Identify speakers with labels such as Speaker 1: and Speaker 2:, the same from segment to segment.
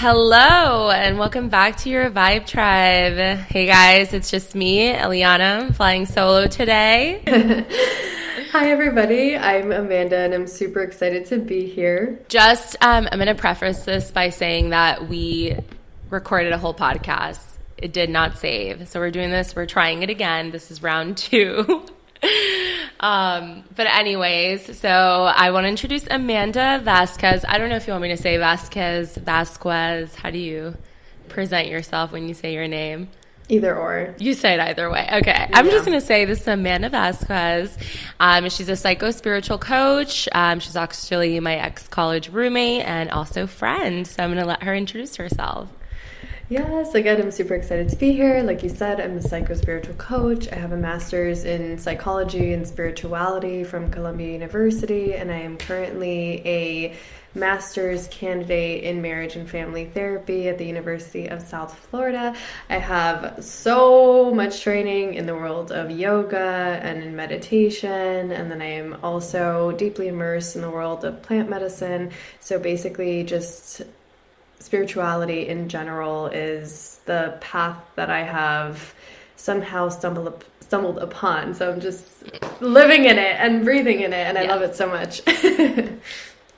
Speaker 1: Hello, and welcome back to your Vibe Tribe. Hey guys, it's just me, Eliana, flying solo today.
Speaker 2: Hi everybody, I'm Amanda and I'm super excited to be here.
Speaker 1: I'm going to preface this by saying that we recorded a whole podcast. It did not save. So we're trying it again. This is round 2. But anyways, so I want to introduce Amanda Vasquez. I don't know if you want me to say Vasquez. How do you present yourself when you say your name?
Speaker 2: Either or.
Speaker 1: You say it either way. Okay. I'm just going to say this is Amanda Vasquez. She's a psychospiritual coach. She's actually my ex-college roommate and also friend. So I'm going to let her introduce herself.
Speaker 2: Yes, again, I'm super excited to be here. Like you said, I'm a psychospiritual coach. I have a master's in psychology and spirituality from Columbia University, and I am currently a master's candidate in marriage and family therapy at the University of South Florida. I have so much training in the world of yoga and in meditation, and then I am also deeply immersed in the world of plant medicine. So basically just spirituality in general is the path that I have somehow stumbled upon. So I'm just living in it and breathing in it, and I love it so much.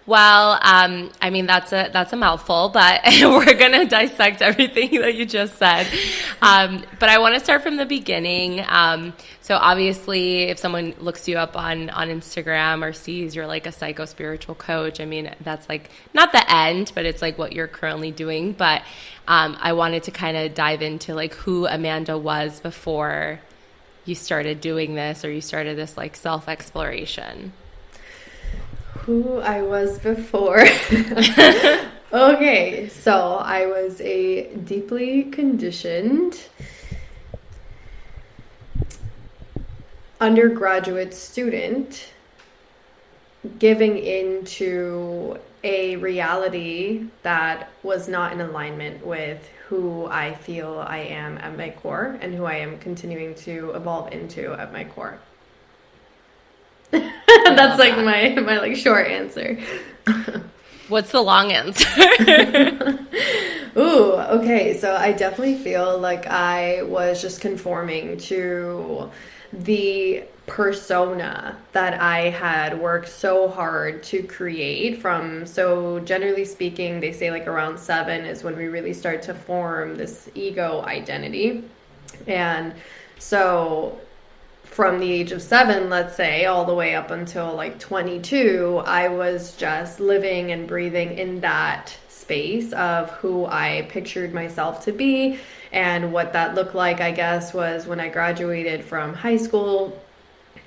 Speaker 1: Well, I mean, that's a mouthful, but we're going to dissect everything that you just said. But I want to start from the beginning. So obviously, if someone looks you up on Instagram or sees you're like a psycho-spiritual coach, I mean, that's like not the end, but it's like what you're currently doing. But I wanted to kind of dive into like who Amanda was before you started doing this, or you started this like self-exploration.
Speaker 2: Who I was before. Okay, so I was a deeply conditioned undergraduate student giving into a reality that was not in alignment with who I feel I am at my core and who I am continuing to evolve into at my core. That's like my like short answer.
Speaker 1: What's the long answer?
Speaker 2: Ooh, okay. So I definitely feel like I was just conforming to the persona that I had worked so hard to create from. So generally speaking, they say like around 7 is when we really start to form this ego identity. And so from the age of 7, let's say, all the way up until like 22, I was just living and breathing in that space of who I pictured myself to be. And what that looked like, I guess, was when I graduated from high school,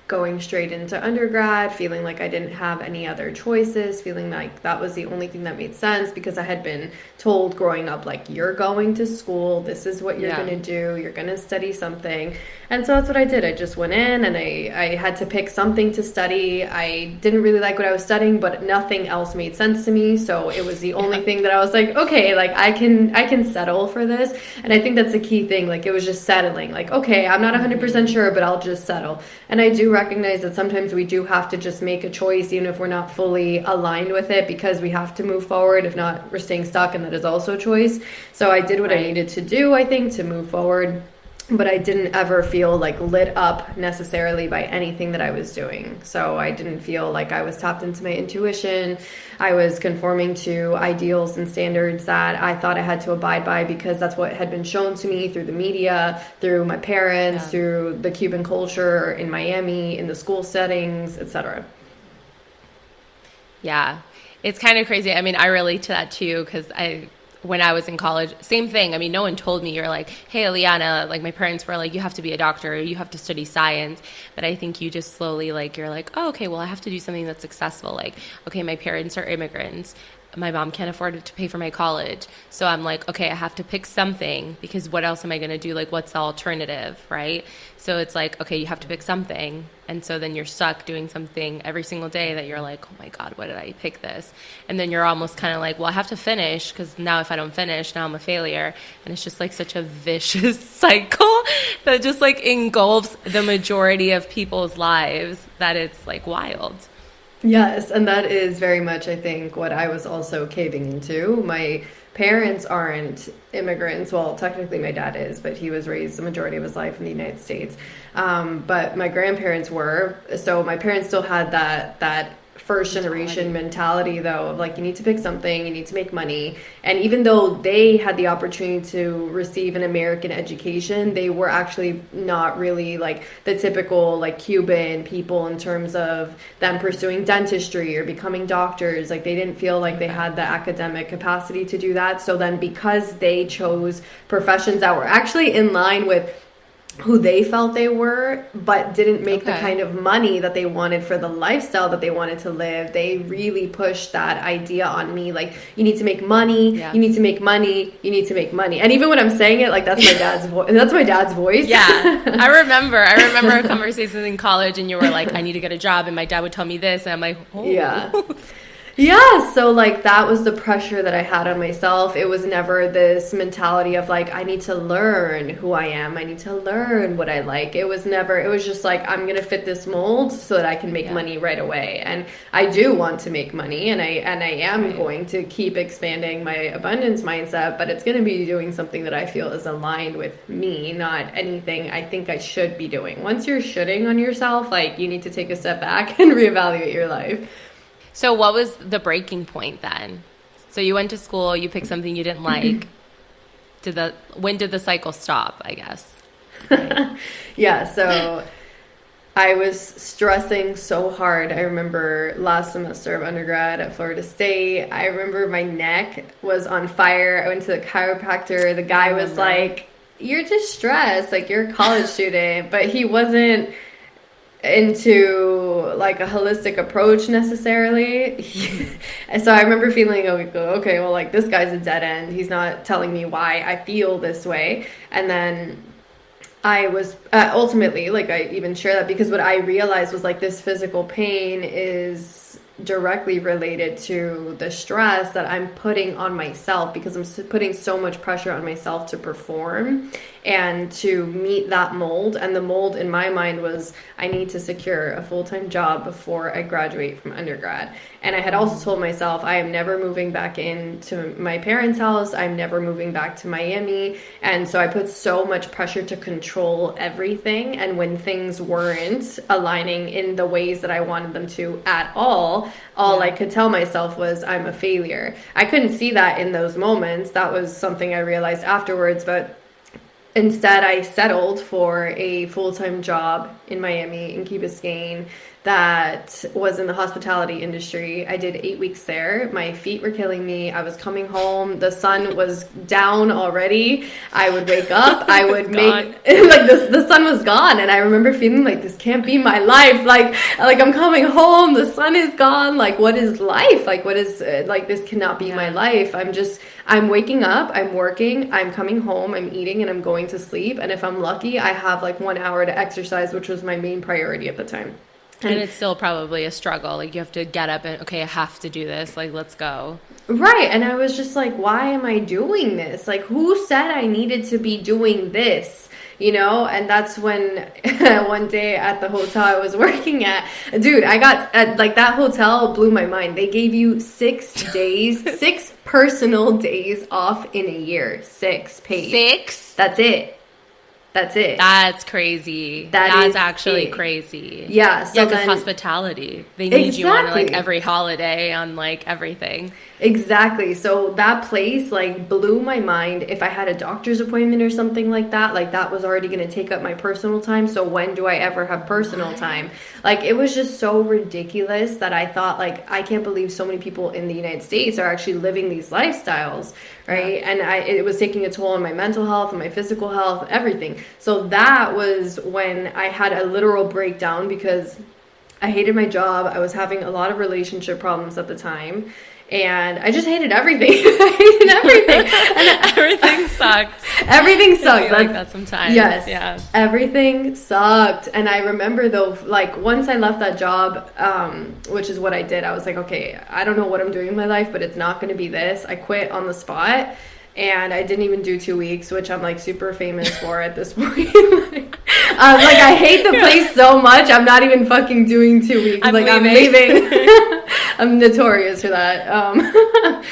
Speaker 2: going straight into undergrad, feeling like I didn't have any other choices, feeling like that was the only thing that made sense because I had been told growing up, like, you're going to school, this is what you're going to do, you're going to study something. And so that's what I did. I just went in and I had to pick something to study. I didn't really like what I was studying, but nothing else made sense to me. So it was the only thing that I was like, okay, like I can settle for this. And I think that's the key thing. Like it was just settling. Like, okay, I'm not 100% sure, but I'll just settle. And I do recognize that sometimes we do have to just make a choice, even if we're not fully aligned with it, because we have to move forward. If not, we're staying stuck, and that is also a choice. So I did what I needed to do, I think, to move forward. But I didn't ever feel like lit up necessarily by anything that I was doing. So I didn't feel like I was tapped into my intuition. I was conforming to ideals and standards that I thought I had to abide by because that's what had been shown to me through the media, through my parents, through the Cuban culture in Miami, in the school settings, etc.
Speaker 1: Yeah, it's kind of crazy. I mean, I relate to that too because when I was in college, same thing. I mean, no one told me, you're like, hey, Eliana, like my parents were like, you have to be a doctor, you have to study science. But I think you just slowly, like, you're like, oh, okay, well, I have to do something that's successful. Like, okay, my parents are immigrants. My mom can't afford to pay for my college. So I'm like, okay, I have to pick something because what else am I going to do? Like, what's the alternative, right? So it's like, okay, you have to pick something. And so then you're stuck doing something every single day that you're like, oh my God, why did I pick this? And then you're almost kind of like, well, I have to finish because now if I don't finish, now I'm a failure. And it's just like such a vicious cycle that just like engulfs the majority of people's lives that it's like wild.
Speaker 2: Yes, and that is very much, I think, what I was also caving into. My parents aren't immigrants. Well, technically my dad is, but he was raised the majority of his life in the United States. But my grandparents were. So my parents still had that first generation mentality, though, of like, you need to pick something, you need to make money. And even though they had the opportunity to receive an American education, they were actually not really like the typical like Cuban people in terms of them pursuing dentistry or becoming doctors. Like, they didn't feel like they had the academic capacity to do that. So then, because they chose professions that were actually in line with who they felt they were, but didn't make the kind of money that they wanted for the lifestyle that they wanted to live, they really pushed that idea on me. Like, you need to make money, you need to make money, you need to make money. And even when I'm saying it, like, that's my dad's voice. That's my dad's voice.
Speaker 1: Yeah, I remember a conversation in college, and you were like, I need to get a job, and my dad would tell me this, and I'm like, oh.
Speaker 2: Yeah, so like that was the pressure that I had on myself. It was never this mentality of like, I need to learn who I am. I need to learn what I like. It was just like, I'm going to fit this mold so that I can make money right away. And I do want to make money, and I am going to keep expanding my abundance mindset, but it's going to be doing something that I feel is aligned with me, not anything I think I should be doing. Once you're shitting on yourself, like, you need to take a step back and reevaluate your life.
Speaker 1: So what was the breaking point then? So you went to school, you picked something you didn't like. When did the cycle stop, I guess? Right.
Speaker 2: Yeah, so I was stressing so hard. I remember last semester of undergrad at Florida State, I remember my neck was on fire. I went to the chiropractor. The guy was like, you're just stressed, like, you're a college student. But he wasn't into like a holistic approach necessarily. So I remember feeling, okay, well, like, this guy's a dead end. He's not telling me why I feel this way. And then I was ultimately, like, I even share that because what I realized was like, this physical pain is directly related to the stress that I'm putting on myself, because I'm putting so much pressure on myself to perform and to meet that mold. And the mold in my mind was, I need to secure a full-time job before I graduate from undergrad. And I had also told myself, I am never moving back into my parents' house. I'm never moving back to Miami. And so I put so much pressure to control everything. And when things weren't aligning in the ways that I wanted them to at all I could tell myself was, I'm a failure. I couldn't see that in those moments. That was something I realized afterwards. But instead, I settled for a full-time job in Miami, in Key Biscayne, that was in the hospitality industry. I did 8 weeks there. My feet were killing me. I was coming home. The sun was down already. I would wake up. I would make like the sun was gone, and I remember feeling like, this can't be my life. Like I'm coming home. The sun is gone. Like, what is life? Like, what is like, this cannot be my life. I'm waking up. I'm working. I'm coming home. I'm eating, and I'm going to sleep. And if I'm lucky, I have like 1 hour to exercise, which was my main priority at the time.
Speaker 1: And it's still probably a struggle. Like, you have to get up and, okay, I have to do this. Like, let's go.
Speaker 2: Right. And I was just like, why am I doing this? Like, who said I needed to be doing this? You know? And that's when one day at the hotel I was working at, dude, I got like, that hotel blew my mind. They gave you 6 days, 6 personal days off in a year. 6 paid.
Speaker 1: 6?
Speaker 2: That's it.
Speaker 1: That's crazy. That's actually crazy.
Speaker 2: Yeah. So
Speaker 1: because hospitality, they need you on like every holiday, on like everything.
Speaker 2: Exactly. So that place like blew my mind. If I had a doctor's appointment or something like that was already going to take up my personal time. So when do I ever have personal time? Like, it was just so ridiculous that I thought, like, I can't believe so many people in the United States are actually living these lifestyles, right? Yeah. And it was taking a toll on my mental health and my physical health, everything. So that was when I had a literal breakdown, because I hated my job. I was having a lot of relationship problems at the time. And I just hated everything. I hated everything. And
Speaker 1: everything sucked.
Speaker 2: Everything sucked.
Speaker 1: Like that sometimes.
Speaker 2: Yes.
Speaker 1: Yeah.
Speaker 2: Everything sucked. And I remember, though, like, once I left that job, which is what I did, I was like, okay, I don't know what I'm doing in my life, but it's not going to be this. I quit on the spot. And I didn't even do 2 weeks, which I'm like super famous for at this point. Like, I hate the place so much. I'm not even fucking doing 2 weeks. I'm leaving. I'm notorious for that.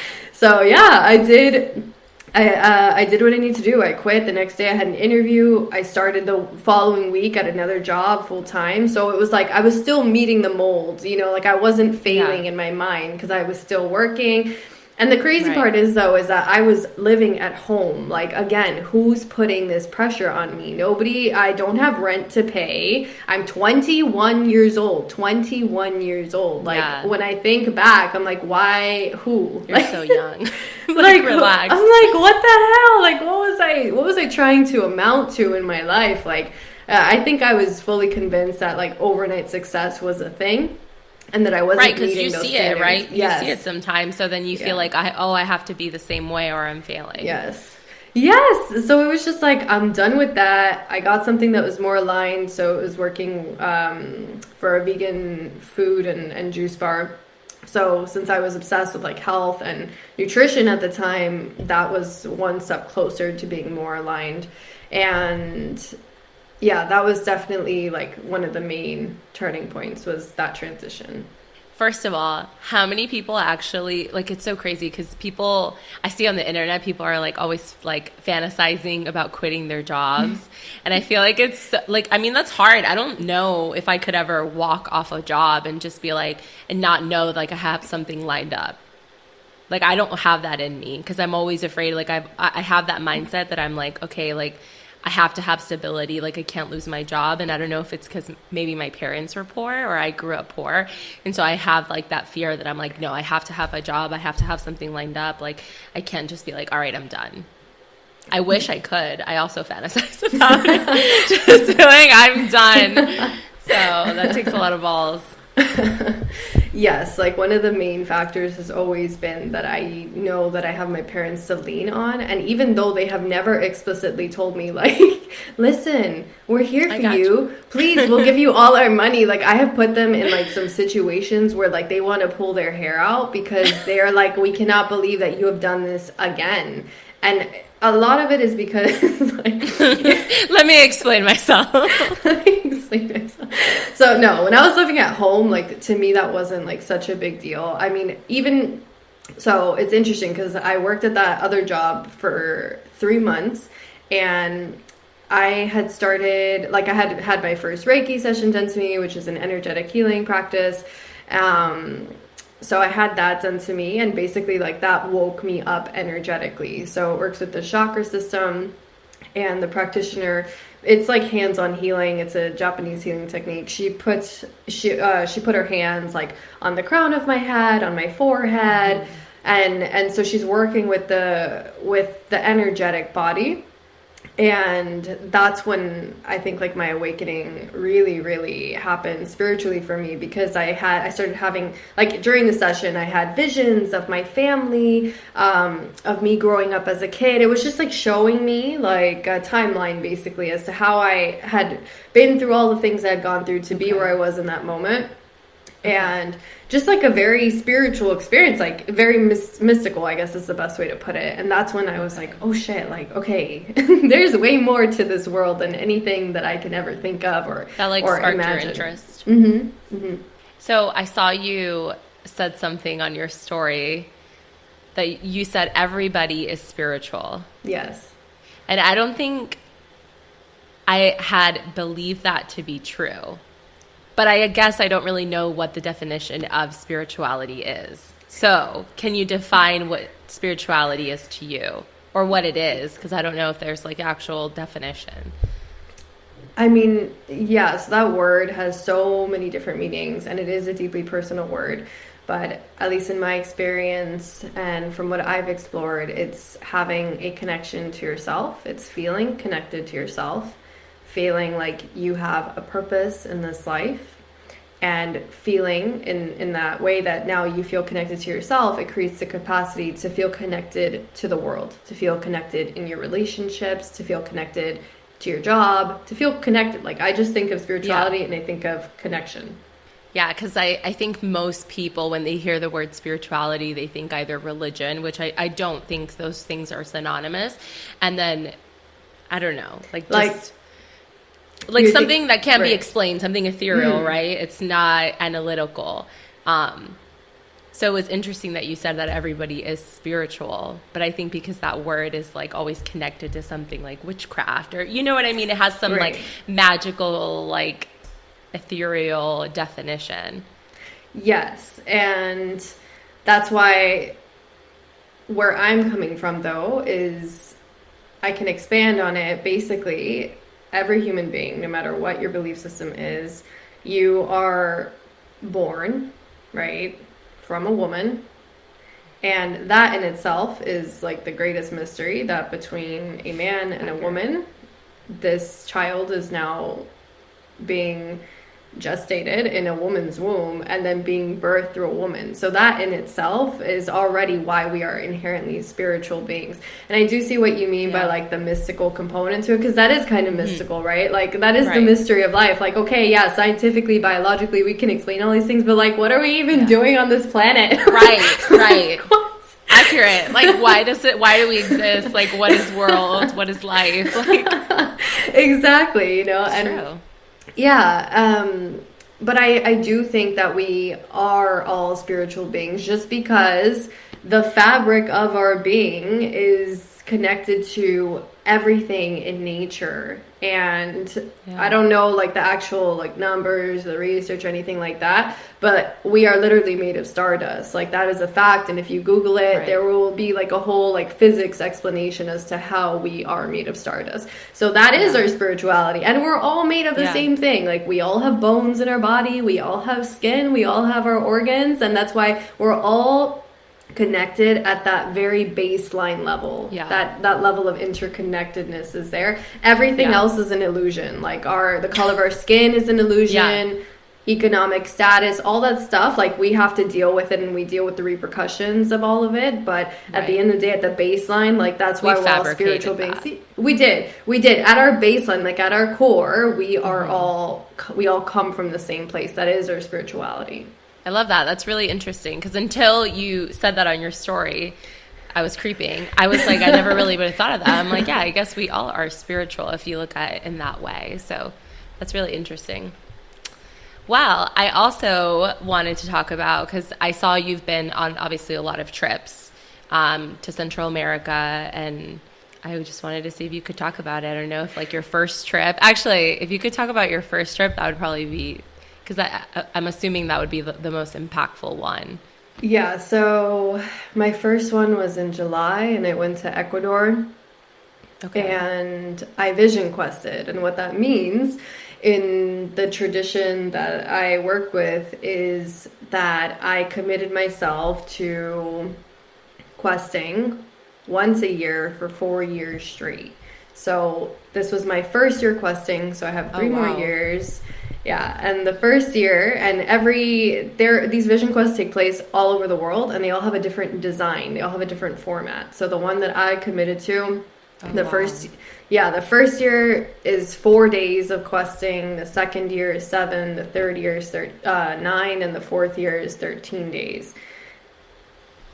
Speaker 2: So yeah, I did. I did what I need to do. I quit. The next day I had an interview. I started the following week at another job full time. So it was like I was still meeting the mold, you know, like I wasn't failing in my mind because I was still working. And the crazy part is, though, is that I was living at home. Like, again, who's putting this pressure on me? Nobody. I don't have rent to pay. I'm 21 years old. 21 years old. Like, when I think back, I'm like, why? Who?
Speaker 1: You're so young.
Speaker 2: Like,
Speaker 1: relax.
Speaker 2: I'm like, what the hell? Like, what was I trying to amount to in my life? Like, I think I was fully convinced that, like, overnight success was a thing. And that I wasn't meeting those standards.
Speaker 1: It, right? Yes. You see it sometimes, so then you feel like, I have to be the same way or I'm failing.
Speaker 2: Yes. So it was just like, I'm done with that. I got something that was more aligned. So it was working for a vegan food and juice bar. So since I was obsessed with like health and nutrition at the time, that was one step closer to being more aligned. And yeah, that was definitely like one of the main turning points was that transition.
Speaker 1: First of all, how many people actually, like, it's so crazy because people, I see on the internet, people are like always like fantasizing about quitting their jobs. And I feel like it's like, I mean, that's hard. I don't know if I could ever walk off a job and just be like, and not know like I have something lined up. Like, I don't have that in me because I'm always afraid. Like, I have that mindset that I'm like, okay, like, I have to have stability, like I can't lose my job. And I don't know if it's because maybe my parents were poor or I grew up poor. And so I have like that fear that I'm like, no, I have to have a job. I have to have something lined up. Like I can't just be like, all right, I'm done. I wish I could. I also fantasize about it. Just feeling I'm done. So that takes a lot of balls.
Speaker 2: Yes, like one of the main factors has always been that I know that I have my parents to lean on. And even though they have never explicitly told me like, listen, we're here for you. Please, we'll give you all our money. Like I have put them in like some situations where like they want to pull their hair out because they're like, we cannot believe that you have done this again. And a lot of it is because like,
Speaker 1: let me explain myself.
Speaker 2: So no, when I was living at home, like to me that wasn't like such a big deal. I mean, even so it's interesting because I worked at that other job for 3 months and I had started, like I had my first Reiki session done to me, which is an energetic healing practice. So I had that done to me and basically like that woke me up energetically. So it works with the chakra system and the practitioner. It's like hands-on healing. It's a Japanese healing technique. She put her hands like on the crown of my head, on my forehead, and so she's working with the energetic body. And that's when I think like my awakening really, really happened spiritually for me because I started having like during the session, I had visions of my family, of me growing up as a kid. It was just like showing me like a timeline basically as to how I had been through all the things I had gone through to be where I was in that moment. And just like a very spiritual experience, like very mystical, I guess is the best way to put it. And that's when I was like, oh shit, like, okay, there's way more to this world than anything that I can ever think of or
Speaker 1: that like
Speaker 2: or
Speaker 1: sparked
Speaker 2: imagine.
Speaker 1: Your interest.
Speaker 2: Mm-hmm. Mm-hmm.
Speaker 1: So I saw you said something on your story that you said everybody is spiritual.
Speaker 2: Yes.
Speaker 1: And I don't think I had believed that to be true. But I guess I don't really know what the definition of spirituality is. So can you define what spirituality is to you or what it is? Because I don't know if there's like actual definition.
Speaker 2: I mean, yes, that word has so many different meanings and it is a deeply personal word. But at least in my experience and from what I've explored, it's having a connection to yourself. It's feeling connected to yourself. Feeling like you have a purpose in this life and feeling in that way that now you feel connected to yourself, it creates the capacity to feel connected to the world, to feel connected in your relationships, to feel connected to your job, to feel connected. Like I just think of spirituality and I think of connection.
Speaker 1: Yeah, because I think most people, when they hear the word spirituality, they think either religion, which I don't think those things are synonymous. And then, I don't know, like something that can't be explained, something ethereal, right? It's not analytical. So it's interesting that you said that everybody is spiritual, but I think because that word is like always connected to something like witchcraft, or you know what I mean? It has some like magical, like ethereal definition.
Speaker 2: Yes. And that's why where I'm coming from, though, is I can expand on it. Basically, every human being, no matter what your belief system is, you are born, right, from a woman. And that in itself is like the greatest mystery, that between a man and a woman, this child is now being gestated in a woman's womb and then being birthed through a woman. So that in itself is already why we are inherently spiritual beings. And I do see what you mean by like the mystical component to it, because that is kind of mystical, right? Like that is the mystery of life. Like, okay, yeah, scientifically, biologically, we can explain all these things, but like, what are we even doing on this planet?
Speaker 1: Right. Accurate. Like, why do we exist? Like, what is world? What is life? Like,
Speaker 2: exactly, you know,
Speaker 1: true.
Speaker 2: Yeah, but I do think that we are all spiritual beings, just because the fabric of our being is connected to everything in nature. And I don't know like the actual like numbers, the research, or anything like that, but we are literally made of stardust. Like that is a fact. And if you Google it, there will be like a whole like physics explanation as to how we are made of stardust. So that is our spirituality. And we're all made of the same thing. Like we all have bones in our body. We all have skin. We all have our organs. And that's why we're all connected at that very baseline level. That level of interconnectedness is there. Everything else is an illusion. Like the color of our skin is an illusion. Economic status, all that stuff, like we have to deal with it, and we deal with the repercussions of all of it. But at the end of the day, at the baseline, like that's why we're all spiritual beings. We did at our baseline, like at our core, we are we all come from the same place. That is our spirituality.
Speaker 1: I love that. That's really interesting, because until you said that on your story, I was creeping. I was like, I never really would have thought of that. I'm like, yeah, I guess we all are spiritual if you look at it in that way. So that's really interesting. Well, I also wanted to talk about, because I saw you've been on obviously a lot of trips to Central America, and I just wanted to see if you could talk about it. I don't know if like your first trip, actually, if you could talk about your first trip, that would probably be, because I'm assuming that would be the most impactful one.
Speaker 2: Yeah, so my first one was in July, and I went to Ecuador. And I vision quested. And what that means in the tradition that I work with is that I committed myself to questing once a year for 4 years straight. So this was my first year questing, so I have 3 more years. Yeah, and the first year, and these vision quests take place all over the world, and they all have a different design. They all have a different format. So the one that I committed to, the first year is 4 days of questing. The second year is 7. The third year is 9, and the fourth year is 13 days.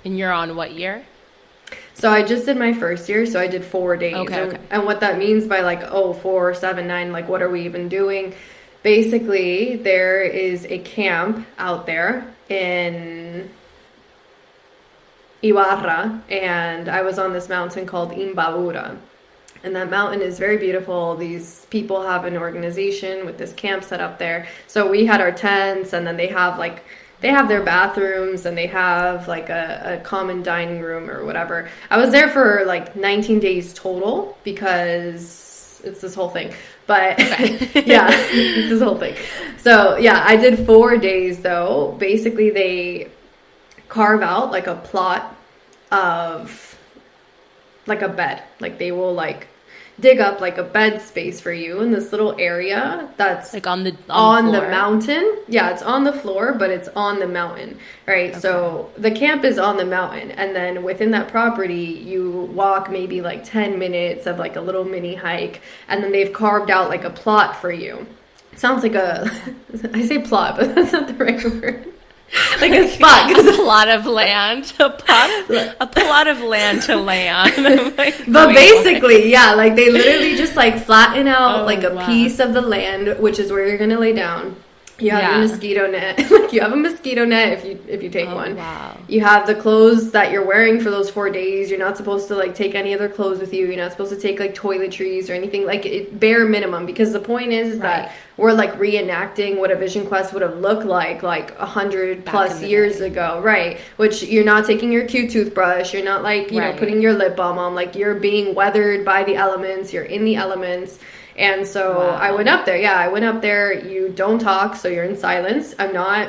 Speaker 1: And you're on what year?
Speaker 2: So I just did my first year, so I did 4 days. And what that means by like 4, 7, 9, like what are we even doing? Basically, there is a camp out there in Ibarra, and I was on this mountain called Imbabura. And that mountain is very beautiful. These people have an organization with this camp set up there. So we had our tents, and then they have their bathrooms, and they have like a common dining room or whatever. I was there for like 19 days total, because it's this whole thing. But it's this whole thing. So yeah, I did 4 days though. Basically, they carve out like a plot of like a bed. Like they will like dig up like a bed space for you in this little area that's
Speaker 1: like on the
Speaker 2: mountain. Yeah, it's on the floor, but it's on the mountain, right? Okay. So the camp is on the mountain, and then within that property you walk maybe like 10 minutes of like a little mini hike, and then they've carved out like a plot for you. Sounds like I say plot, but that's not the right word. Like a spot, because
Speaker 1: a plot of land, a plot of land to land. Like,
Speaker 2: but basically, yeah, like they literally just like flatten out a piece of the land, which is where you're gonna lay down, You have your
Speaker 1: Yeah.
Speaker 2: mosquito net. Like you have a mosquito net if you take
Speaker 1: Oh,
Speaker 2: one.
Speaker 1: wow.
Speaker 2: You have the clothes that you're wearing for those 4 days. You're not supposed to like take any other clothes with you. You're not supposed to take like toiletries or anything, like bare minimum, because the point is
Speaker 1: Right.
Speaker 2: that we're like reenacting what a vision quest would have looked like 100
Speaker 1: Back
Speaker 2: plus
Speaker 1: in the
Speaker 2: years
Speaker 1: day.
Speaker 2: ago, right? Which you're not taking your cute toothbrush. You're not like,
Speaker 1: Right.
Speaker 2: putting your lip balm on. Like you're being weathered by the elements. You're in the elements. And so
Speaker 1: Wow.
Speaker 2: I went up there. Yeah, I went up there. You don't talk, so you're in silence. I'm not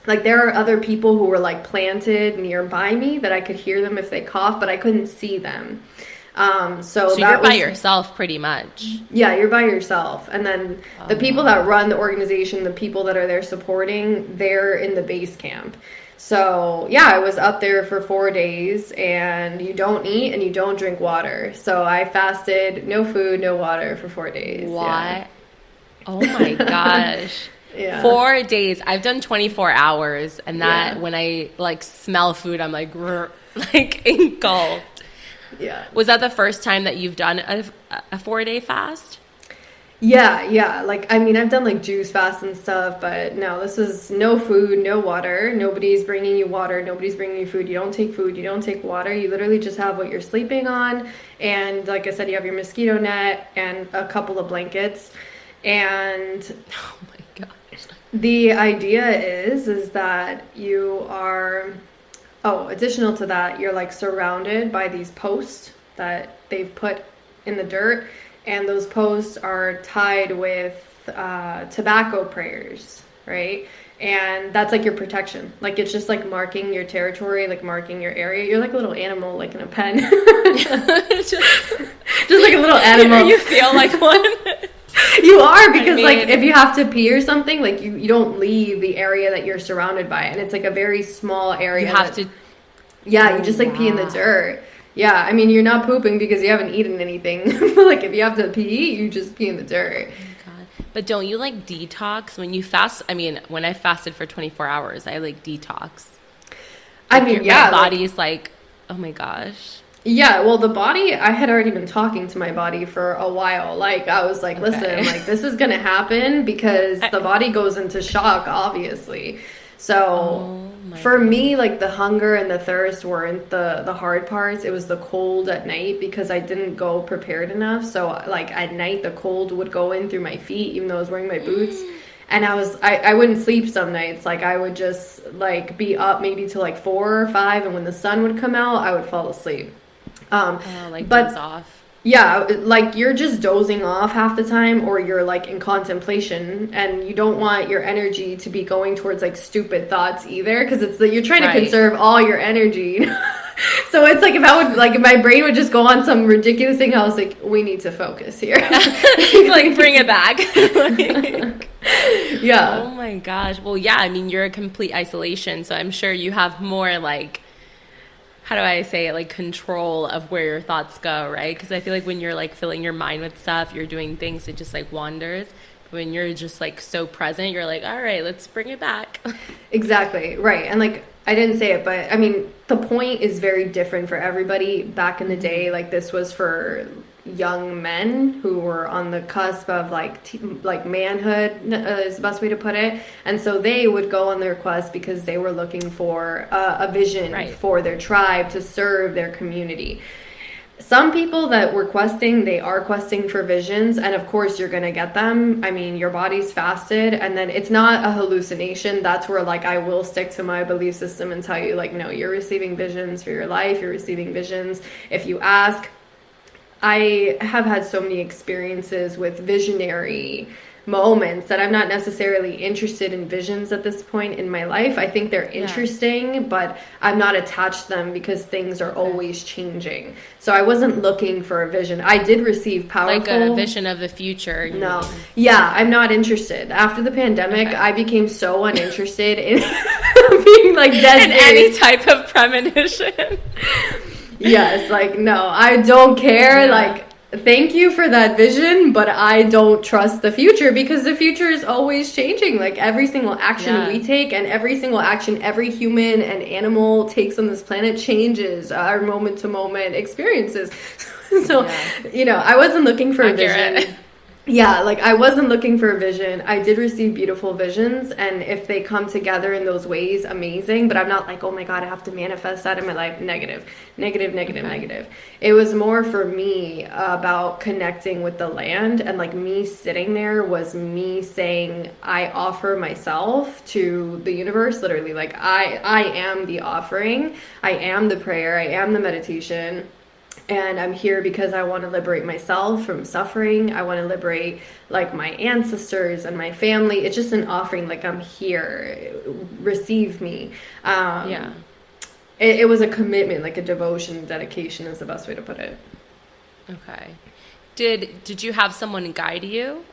Speaker 2: like, there are other people who were like planted nearby me that I could hear them if they cough, but I couldn't see them. So
Speaker 1: So
Speaker 2: that
Speaker 1: you're by
Speaker 2: was,
Speaker 1: yourself pretty much.
Speaker 2: yeah, you're by yourself. And then the people that run the organization, the people that are there supporting, they're in the base camp. So yeah, I was up there for 4 days, and you don't eat and you don't drink water. So I fasted, no food, no water for 4 days.
Speaker 1: What?
Speaker 2: Yeah.
Speaker 1: Oh my gosh.
Speaker 2: Yeah.
Speaker 1: 4 days. I've done 24 hours, and that
Speaker 2: Yeah.
Speaker 1: when I like smell food, I'm like, grr, like engulfed.
Speaker 2: Yeah.
Speaker 1: Was that the first time that you've done a 4-day fast?
Speaker 2: Yeah. Like, I mean, I've done like juice fasts and stuff, but no, this is no food, no water. Nobody's bringing you water. Nobody's bringing you food. You don't take food. You don't take water. You literally just have what you're sleeping on. And like I said, you have your mosquito net and a couple of blankets. And
Speaker 1: Oh my gosh.
Speaker 2: the idea is that you are, additional to that, you're like surrounded by these posts that they've put in the dirt, and those posts are tied with tobacco prayers, right? And that's like your protection. Like it's just like marking your territory, like marking your area. You're like a little animal, like in a pen.
Speaker 1: just,
Speaker 2: Just like a little animal.
Speaker 1: You feel like one.
Speaker 2: You are, because
Speaker 1: I
Speaker 2: like
Speaker 1: mean-
Speaker 2: if you have to pee or something, like you don't leave the area that you're surrounded by, and it's like a very small area.
Speaker 1: You have
Speaker 2: that-
Speaker 1: to.
Speaker 2: Yeah, you just like pee in the
Speaker 1: Wow.
Speaker 2: dirt. Yeah, I mean, you're not pooping because you haven't eaten anything. Like if you have to pee, you just pee in the dirt.
Speaker 1: God. But don't you like detox when you fast? I mean, when I fasted for 24 hours, I like detox.
Speaker 2: I mean, yeah,
Speaker 1: My
Speaker 2: like-
Speaker 1: body's like, oh my gosh.
Speaker 2: Yeah, well, the body, I had already been talking to my body for a while. Like, I was like, listen,
Speaker 1: Okay.
Speaker 2: like, this is going to happen because the body goes into shock, obviously. So,
Speaker 1: Oh my
Speaker 2: for me, like, the hunger and the thirst weren't the hard parts. It was the cold at night because I didn't go prepared enough. So, like, at night, the cold would go in through my feet, even though I was wearing my boots. And I wouldn't sleep some nights. Like, I would just, like, be up maybe till, like, 4 or 5. And when the sun would come out, I would fall asleep.
Speaker 1: like
Speaker 2: but
Speaker 1: doze off.
Speaker 2: yeah, like you're just dozing off half the time, or you're like in contemplation, and you don't want your energy to be going towards like stupid thoughts either, because it's that you're trying to
Speaker 1: Right.
Speaker 2: conserve all your energy. So it's like if my brain would just go on some ridiculous thing, I was like, we need to focus here.
Speaker 1: Like bring it back. Like,
Speaker 2: Yeah.
Speaker 1: oh my gosh. Well, yeah, I mean, you're a complete isolation, so I'm sure you have more like, how do I say it, like control of where your thoughts go, right? Because I feel like when you're like filling your mind with stuff, you're doing things, it just like wanders. When you're just like so present, you're like, all right, let's bring it back.
Speaker 2: Exactly, right. And like, I didn't say it, but I mean, the point is very different for everybody. Back in the day, like this was for young men who were on the cusp of like manhood, is the best way to put it. And so they would go on their quest because they were looking for a vision
Speaker 1: Right.
Speaker 2: for their tribe to serve their community. Some people that were questing, they are questing for visions, and of course you're going to get them. I mean, your body's fasted, and then it's not a hallucination. That's where like I will stick to my belief system and tell you like, no, you're receiving visions for your life. You're receiving visions. If you ask, I have had so many experiences with visionary moments that I'm not necessarily interested in visions at this point in my life. I think they're interesting, but I'm not attached to them because things are always changing. So I wasn't looking for a vision. I did receive powerful...
Speaker 1: Like a vision of the future. you
Speaker 2: No.
Speaker 1: mean.
Speaker 2: Yeah, I'm not interested. After the pandemic,
Speaker 1: Okay.
Speaker 2: I became so uninterested in being like dead
Speaker 1: And
Speaker 2: serious.
Speaker 1: any type of premonition.
Speaker 2: Yes, like, no, I don't care.
Speaker 1: Yeah.
Speaker 2: Like, thank you for that vision, but I don't trust the future because the future is always changing. Like, every single action
Speaker 1: Yeah.
Speaker 2: we take and every single action every human and animal takes on this planet changes our moment to moment experiences. So,
Speaker 1: Yeah.
Speaker 2: you know, I wasn't looking for a
Speaker 1: Accurate.
Speaker 2: vision. Yeah, like I wasn't looking for a vision. I did receive beautiful visions, and if they come together in those ways, amazing. But I'm not like, oh my God, I have to manifest that in my life. Negative, negative, negative,
Speaker 1: Okay.
Speaker 2: negative. It was more for me about connecting with the land, and like me sitting there was me saying, I offer myself to the universe, literally. Like I am the offering, I am the prayer, I am the meditation. And I'm here because I want to liberate myself from suffering. I want to liberate like my ancestors and my family. It's just an offering, like I'm here, receive me.
Speaker 1: Yeah.
Speaker 2: It was a commitment, like a devotion, dedication is the best way to put it.
Speaker 1: Okay. Did you have someone guide you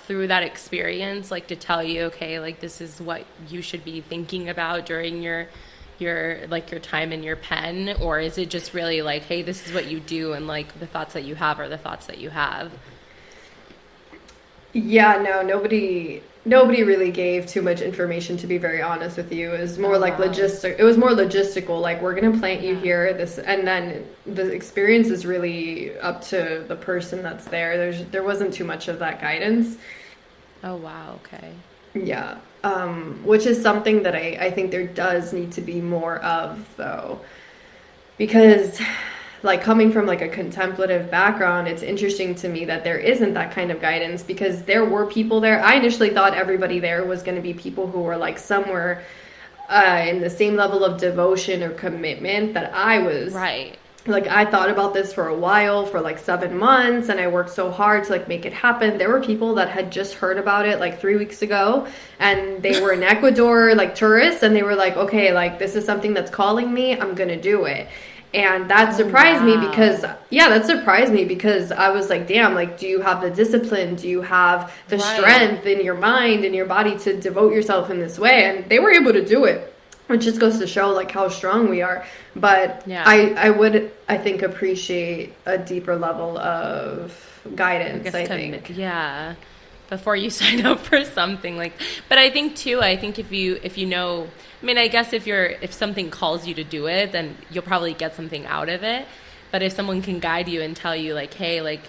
Speaker 1: through that experience, like to tell you, okay, like this is what you should be thinking about during your time in your pen, or is it just really like, hey, this is what you do, and like the thoughts that you have are the thoughts that you have?
Speaker 2: Yeah, no, nobody really gave too much information, to be very honest with you. It was more
Speaker 1: Oh
Speaker 2: like
Speaker 1: wow.
Speaker 2: logistic. It was more logistical, like we're gonna plant you
Speaker 1: Yeah.
Speaker 2: here, this, and then the experience is really up to the person that's there. There wasn't too much of that guidance.
Speaker 1: Oh wow. Okay.
Speaker 2: Yeah. Which is something that I think there does need to be more of, though. Because, like, coming from, like, a contemplative background, it's interesting to me that there isn't that kind of guidance because there were people there. I initially thought everybody there was going to be people who were, like, somewhere in the same level of devotion or commitment that I was.
Speaker 1: Right.
Speaker 2: Like I thought about this for a while, for like 7 months, and I worked so hard to like make it happen. There were people that had just heard about it like 3 weeks ago, and they were in Ecuador, like tourists, and they were like, okay, like this is something that's calling me, I'm gonna do it. And that
Speaker 1: Oh
Speaker 2: surprised me because,
Speaker 1: wow.
Speaker 2: yeah, that surprised me because I was like, damn, like, do you have the discipline? Do you have the
Speaker 1: Right.
Speaker 2: strength in your mind and your body to devote yourself in this way? And they were able to do it, which just goes to show like how strong we are. But
Speaker 1: Yeah.
Speaker 2: I would, I think, appreciate a deeper level of
Speaker 1: I
Speaker 2: guidance,
Speaker 1: guess
Speaker 2: I
Speaker 1: commit.
Speaker 2: think.
Speaker 1: Yeah. Before you sign up for something like, but I think too, I think if you know, I mean, I guess if something calls you to do it, then you'll probably get something out of it. But if someone can guide you and tell you like, hey, like,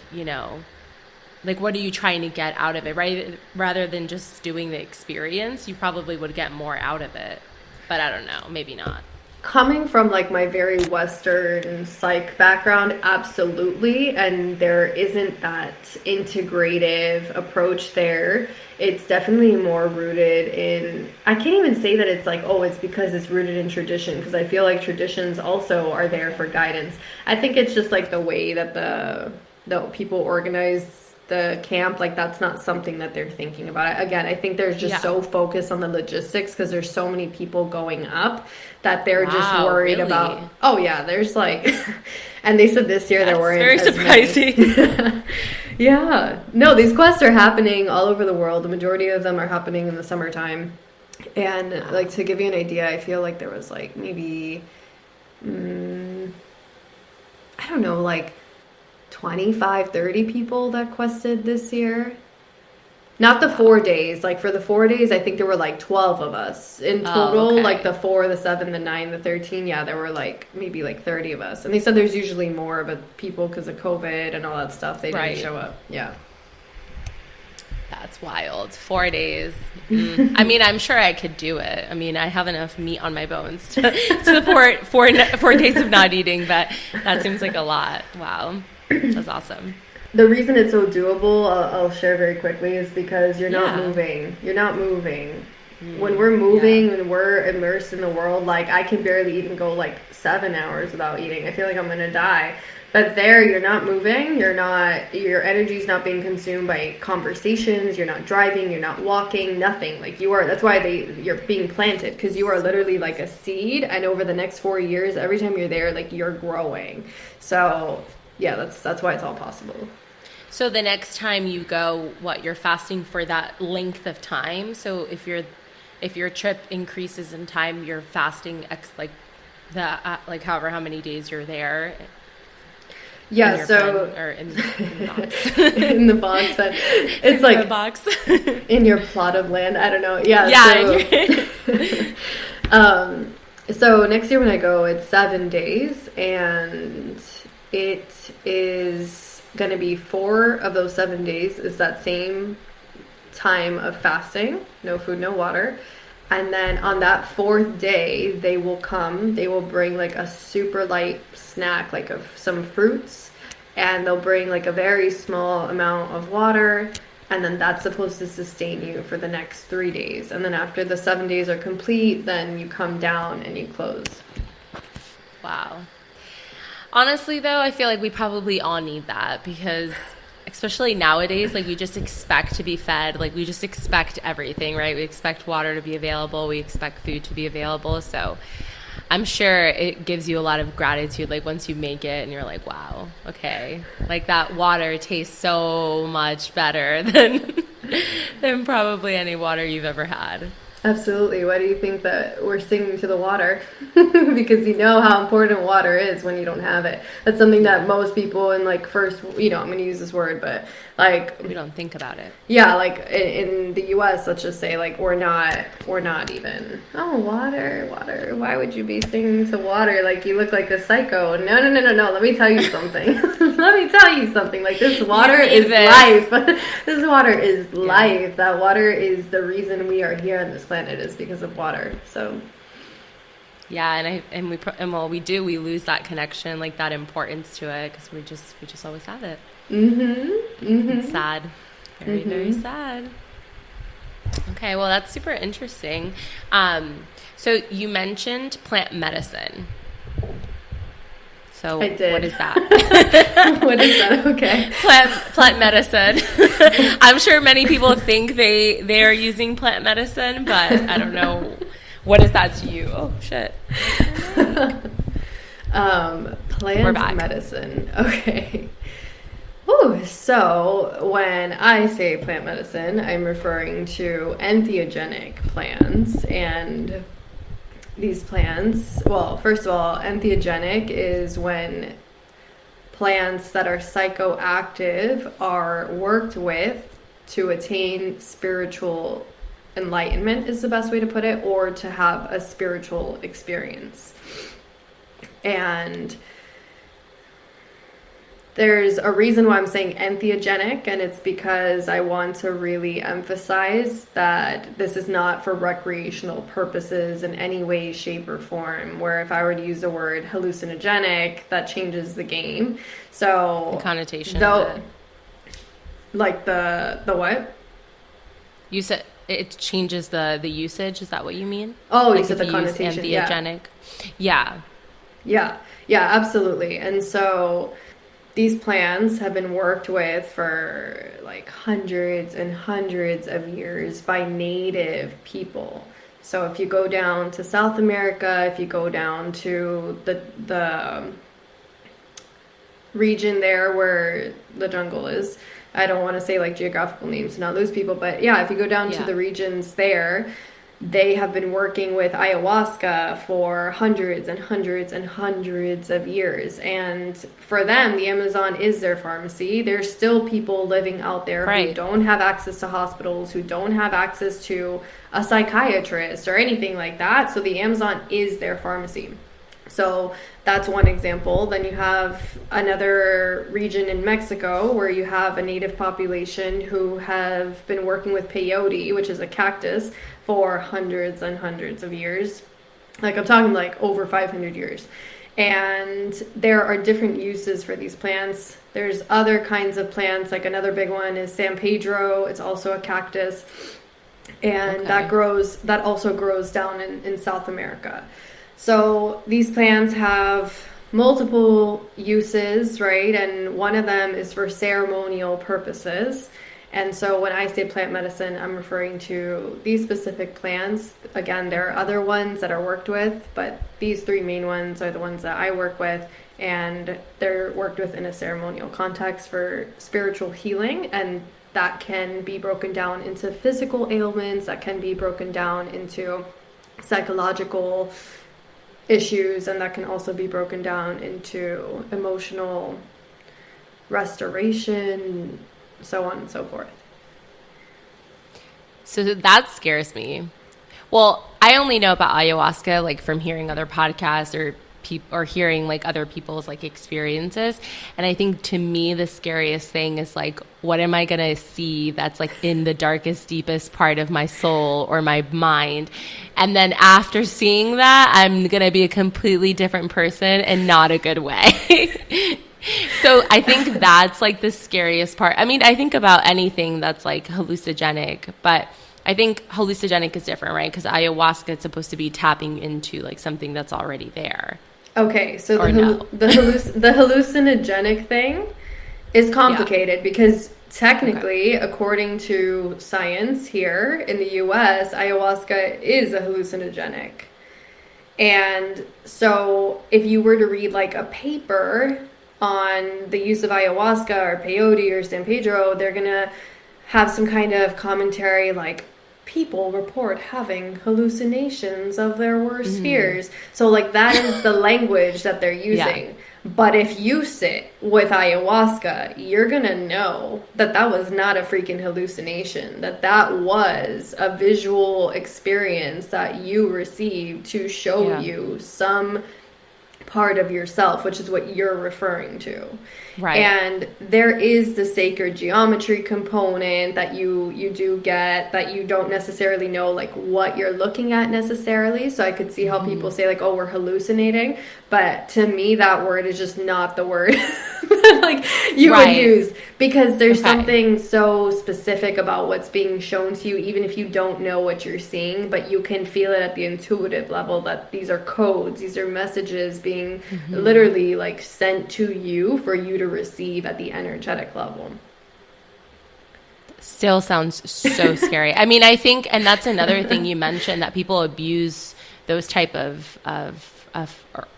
Speaker 1: like what are you trying to get out of it, right? Rather than just doing the experience, you probably would get more out of it. But I don't know, maybe not.
Speaker 2: Coming from like my very Western psych background, absolutely. And there isn't that integrative approach there. It's definitely more rooted in, I can't even say that it's like, oh, it's because it's rooted in tradition, because I feel like traditions also are there for guidance. I think it's just like the way that the people organize the camp, like that's not something that they're thinking about. Again, I think they're just
Speaker 1: Yeah.
Speaker 2: so focused on the logistics because there's so many people going up that they're just
Speaker 1: Wow,
Speaker 2: worried about,
Speaker 1: really?
Speaker 2: oh yeah, there's like, and they said this year there
Speaker 1: That's
Speaker 2: weren't
Speaker 1: very
Speaker 2: as many.
Speaker 1: surprising.
Speaker 2: Yeah, no, these quests are happening all over the world. The majority of them are happening in the summertime. And like
Speaker 1: Wow.
Speaker 2: to give you an idea, I feel like there was like maybe, mm, I don't know, like 25, 30 people that quested this year. Not the
Speaker 1: Wow.
Speaker 2: 4 days. Like for the 4 days, I think there were like 12 of us in
Speaker 1: Oh,
Speaker 2: total. Like
Speaker 1: okay.
Speaker 2: the 4, the 7, the 9, the 13. Yeah, there were like maybe like 30 of us. And they said there's usually more, but people, because of COVID and all that stuff, they didn't
Speaker 1: Right.
Speaker 2: show up. Yeah.
Speaker 1: That's wild. 4 days. I mean, I'm sure I could do it. I mean, I have enough meat on my bones to support 4 days of not eating, but that seems like a lot. Wow. That's awesome.
Speaker 2: The reason it's so doable, I'll share very quickly, is because you're not
Speaker 1: Yeah.
Speaker 2: moving. You're not moving. When we're
Speaker 1: Yeah.
Speaker 2: moving and we're immersed in the world, like I can barely even go like 7 hours without eating. I feel like I'm gonna die. But there, you're not moving. You're not. Your energy's not being consumed by conversations. You're not driving. You're not walking. Nothing. Like you are. That's why you're being planted, because you are literally like a seed. And over the next 4 years, every time you're there, like you're growing. So yeah, that's why it's all possible.
Speaker 1: So the next time you go, what, you're fasting for that length of time? So if your trip increases in time, you're fasting like the like however how many days you're there in
Speaker 2: Yeah,
Speaker 1: your pen
Speaker 2: so
Speaker 1: or in the box.
Speaker 2: in the box, but it's
Speaker 1: In the
Speaker 2: like
Speaker 1: box.
Speaker 2: in your plot of land. I don't know. Yeah,
Speaker 1: Yeah,
Speaker 2: um, so next year when I go, it's 7 days, and it is going to be 4 of those 7 days is that same time of fasting, no food, no water. And then on that 4th day, they will bring like a super light snack, like of some fruits, and they'll bring like a very small amount of water, and then that's supposed to sustain you for the next 3 days. And then after the 7 days are complete, then you come down and you close.
Speaker 1: Wow. Honestly, though, I feel like we probably all need that, because especially nowadays, like, we just expect to be fed. Like, we just expect everything, right? We expect water to be available. We expect food to be available. So I'm sure it gives you a lot of gratitude, like, once you make it and you're like, wow, okay. Like, that water tastes so much better than probably any water you've ever had.
Speaker 2: Absolutely. Why do you think that we're singing to the water? Because you know how important water is when you don't have it. That's something that most people in like first, I'm going to use this word, but like
Speaker 1: we don't think about it.
Speaker 2: Yeah, like in the US, let's just say like we're not even, oh, water. Why would you be singing to water? Like you look like a psycho. No. Let me tell you something. Like this water is life. This water is life. That water is the reason we are here on this planet, is because of water. So
Speaker 1: yeah, we lose that connection, like that importance to it, because we just always have it. It's sad. Very, very sad. Okay, well, that's super interesting. So you mentioned plant medicine. So
Speaker 2: I did.
Speaker 1: What is that?
Speaker 2: What is that? Okay.
Speaker 1: Plant medicine. I'm sure many people think they are using plant medicine, but I don't know. What is that to you? Oh, shit.
Speaker 2: Plant medicine. Okay. Ooh, so when I say plant medicine, I'm referring to entheogenic plants. And these plants, well, first of all, entheogenic is when plants that are psychoactive are worked with to attain spiritual enlightenment, is the best way to put it, or to have a spiritual experience. And there's a reason why I'm saying entheogenic, and it's because I want to really emphasize that this is not for recreational purposes in any way, shape, or form, where if I were to use the word hallucinogenic, that changes the game. So
Speaker 1: the connotation
Speaker 2: like the what?
Speaker 1: You said it changes the usage. Is that what you mean?
Speaker 2: Oh,
Speaker 1: like
Speaker 2: you said the connotation.
Speaker 1: Entheogenic. Yeah.
Speaker 2: Yeah, absolutely. And so these plants have been worked with for like hundreds and hundreds of years by native people. So if you go down to South America, if you go down to the region there where the jungle is, I don't want to say like geographical names to not lose people, but yeah, if you go down to the regions there, they have been working with ayahuasca for hundreds and hundreds and hundreds of years. And for them, the Amazon is their pharmacy. There's still people living out there who don't have access to hospitals, who don't have access to a psychiatrist or anything like that. So the Amazon is their pharmacy. So that's one example. Then you have another region in Mexico where you have a native population who have been working with peyote, which is a cactus, for hundreds and hundreds of years. Like I'm talking like over 500 years. And there are different uses for these plants. There's other kinds of plants, like another big one is San Pedro. It's also a cactus. And that also grows down in South America. So these plants have multiple uses, right? And one of them is for ceremonial purposes. And so when I say plant medicine, I'm referring to these specific plants. Again, there are other ones that are worked with, but these 3 main ones are the ones that I work with. And they're worked with in a ceremonial context for spiritual healing. And that can be broken down into physical ailments, that can be broken down into psychological issues, and that can also be broken down into emotional restoration, so on and so forth.
Speaker 1: So that scares me. Well, I only know about ayahuasca like from hearing other podcasts or people or hearing like other people's like experiences. And I think to me, the scariest thing is like, what am I going to see that's like in the darkest, deepest part of my soul or my mind? And then after seeing that, I'm going to be a completely different person and not a good way. So I think that's like the scariest part. I mean, I think about anything that's like hallucinogenic, but I think hallucinogenic is different, right? Because ayahuasca is supposed to be tapping into like something that's already there.
Speaker 2: Okay, so the hallucinogenic thing is complicated because technically, according to science here in the US, ayahuasca is a hallucinogenic. And so if you were to read like a paper on the use of ayahuasca or peyote or San Pedro, they're going to have some kind of commentary like, people report having hallucinations of their worst fears. So like that is the language that they're using. Yeah. But if you sit with ayahuasca, you're going to know that that was not a freaking hallucination, that that was a visual experience that you received to show you some part of yourself, which is what you're referring to. Right. And there is the sacred geometry component that you do get, that you don't necessarily know like what you're looking at necessarily. So I could see how people say like, oh, we're hallucinating. But to me, that word is just not the word like you would use, because there's something so specific about what's being shown to you, even if you don't know what you're seeing, but you can feel it at the intuitive level that these are codes, these are messages being literally like sent to you for you to receive at the energetic level.
Speaker 1: Still sounds so scary. I mean, I think, and that's another thing you mentioned, that people abuse those type of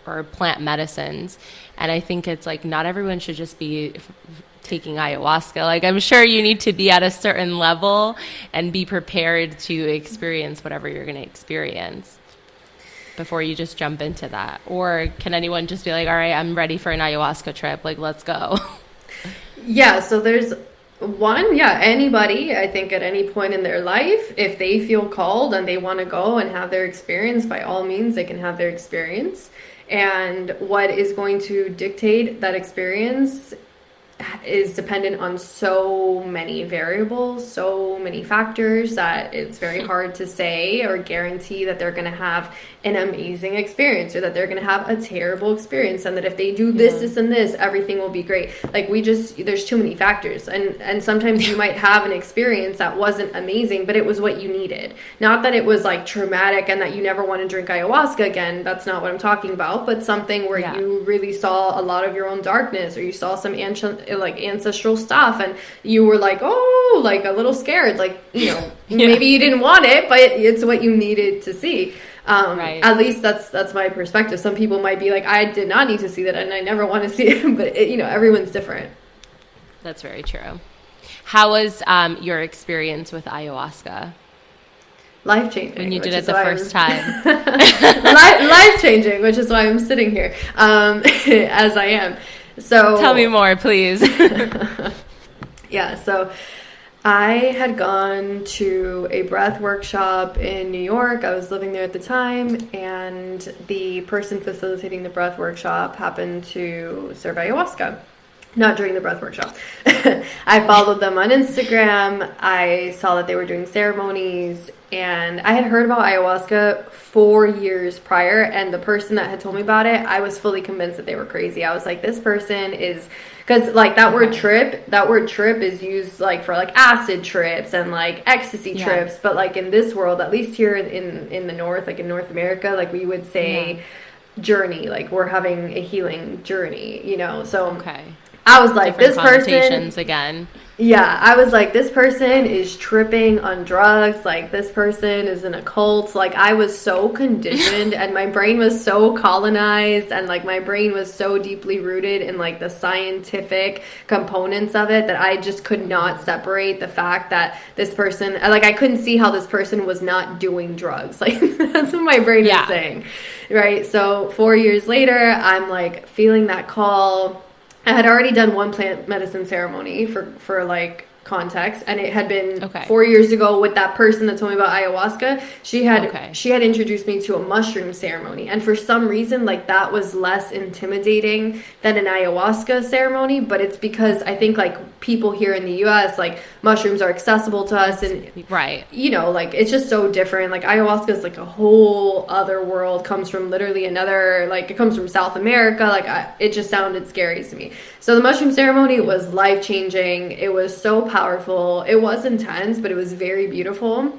Speaker 1: or plant medicines. And I think it's like, not everyone should just be taking ayahuasca. Like, I'm sure you need to be at a certain level and be prepared to experience whatever you're going to experience before you just jump into that. Or can anyone just be like, all right, I'm ready for an ayahuasca trip, like, let's go?
Speaker 2: Yeah, so there's anybody, I think at any point in their life, if they feel called and they want to go and have their experience, by all means, they can have their experience. And what is going to dictate that experience is dependent on so many variables, so many factors, that it's very hard to say or guarantee that they're going to have an amazing experience or that they're going to have a terrible experience, and that if they do this and this, everything will be great. Like, there's too many factors, and sometimes you might have an experience that wasn't amazing, but it was what you needed. Not that it was like traumatic and that you never want to drink ayahuasca again. That's not what I'm talking about, but something where you really saw a lot of your own darkness, or you saw some ancestral stuff, and you were like, oh, like a little scared, like, you know, maybe you didn't want it, but it's what you needed to see. At least that's my perspective. Some people might be like, I did not need to see that, and I never want to see it, but everyone's different.
Speaker 1: That's very true. How was your experience with ayahuasca?
Speaker 2: Life-changing.
Speaker 1: When you did it the first time.
Speaker 2: Life-changing, which is why I'm sitting here as I am. So
Speaker 1: tell me more, please.
Speaker 2: Yeah, so I had gone to a breath workshop in New York. I was living there at the time, and the person facilitating the breath workshop happened to serve ayahuasca. Not during the breath workshop. I followed them on Instagram. I saw that they were doing ceremonies, and I had heard about ayahuasca 4 years prior, and the person that had told me about it, I was fully convinced that they were crazy. I was like, this person is, because like that word trip is used like for like acid trips and like ecstasy trips, but like in this world, at least here in the North, like in North America, like we would say journey, like we're having a healing journey, so I was like, this person
Speaker 1: again.
Speaker 2: Yeah, I was like, this person is tripping on drugs. Like, this person is in a cult. Like, I was so conditioned and my brain was so colonized, and like my brain was so deeply rooted in like the scientific components of it, that I just could not separate the fact that this person, like, I couldn't see how this person was not doing drugs. Like, that's what my brain is saying. Right. So 4 years later, I'm like feeling that call. I had already done one plant medicine ceremony for like context, and it had been
Speaker 1: Okay.
Speaker 2: 4 years ago with that person that told me about ayahuasca. She had
Speaker 1: Okay.
Speaker 2: she had introduced me to a mushroom ceremony, and for some reason, like, that was less intimidating than an ayahuasca ceremony. But it's because I think, like, people here in the US, like, mushrooms are accessible to us, and
Speaker 1: Right.
Speaker 2: you know, like, it's just so different. Like, ayahuasca is like a whole other world, comes from literally another, like, it comes from South America. Like, it just sounded scary to me. So the mushroom ceremony was life-changing. It was so powerful. It was intense, but it was very beautiful.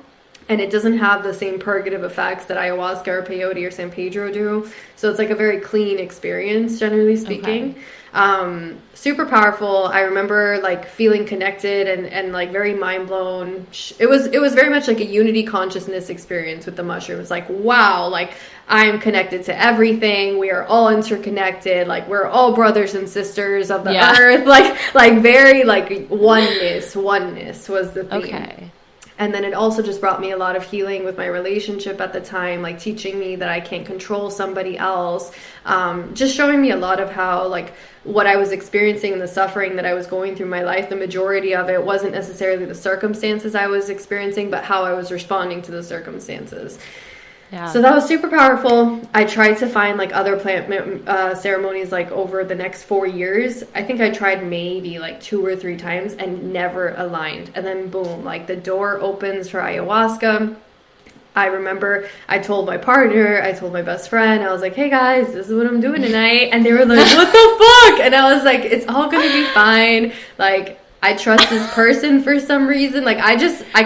Speaker 2: And it doesn't have the same purgative effects that ayahuasca or peyote or San Pedro do. So it's like a very clean experience, generally speaking. Super powerful. I remember, like, feeling connected and like very mind blown. It was very much like a unity consciousness experience with the mushrooms. Like, wow, like, I'm connected to everything. We are all interconnected. Like, we're all brothers and sisters of the earth. Like very, like, oneness was the theme.
Speaker 1: Okay.
Speaker 2: And then it also just brought me a lot of healing with my relationship at the time, like, teaching me that I can't control somebody else. Just showing me a lot of how, like, what I was experiencing and the suffering that I was going through in my life, the majority of it wasn't necessarily the circumstances I was experiencing, but how I was responding to the circumstances.
Speaker 1: Yeah.
Speaker 2: So that was super powerful. I tried to find, like, other plant ceremonies, like, over the next 4 years. I think I tried maybe like 2 or 3 times and never aligned. And then boom, like, the door opens for ayahuasca. I remember I told my partner, I told my best friend, I was like, hey guys, this is what I'm doing tonight. And they were like, what the fuck? And I was like, it's all going to be fine. Like, I trust this person for some reason. Like, I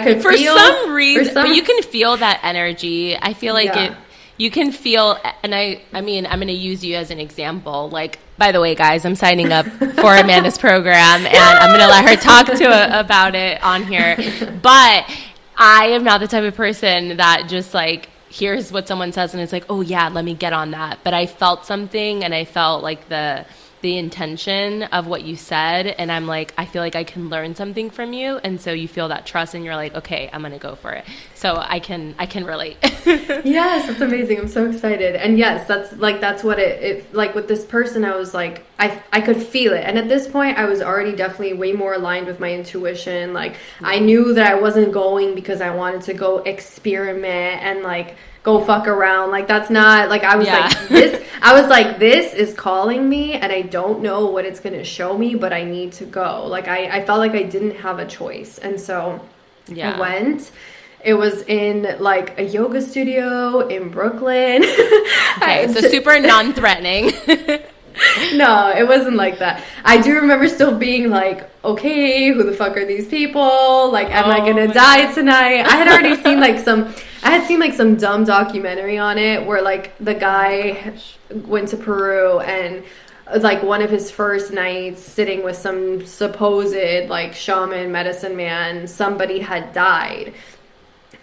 Speaker 2: could
Speaker 1: for
Speaker 2: feel.
Speaker 1: Some reason, but you can feel that energy. I feel like you can feel, and I mean, I'm going to use you as an example. Like, by the way, guys, I'm signing up for Amanda's program, and I'm going to let her talk about it on here. But I am not the type of person that just, like, hears what someone says and it's like, oh yeah, let me get on that. But I felt something, and I felt like the intention of what you said, and I'm like, I feel like I can learn something from you, and so you feel that trust, and you're like, okay, I'm gonna go for it. So I can relate.
Speaker 2: Yes, that's amazing. I'm so excited. And yes, that's what it like, with this person, I was like, I could feel it. And at this point, I was already definitely way more aligned with my intuition. Like, I knew that I wasn't going because I wanted to go experiment and, like, go fuck around. Like, that's not, like, I was like, this is calling me, and I don't know what it's going to show me, but I need to go. Like, I felt like I didn't have a choice. And so I went. It was in, like, a yoga studio in Brooklyn.
Speaker 1: Okay, so super non-threatening.
Speaker 2: No, it wasn't like that. I do remember still being like, okay, who the fuck are these people? Like, am I gonna die tonight? I had seen some dumb documentary on it where, like, the guy went to Peru, and, like, one of his first nights sitting with some supposed, like, shaman medicine man, somebody had died.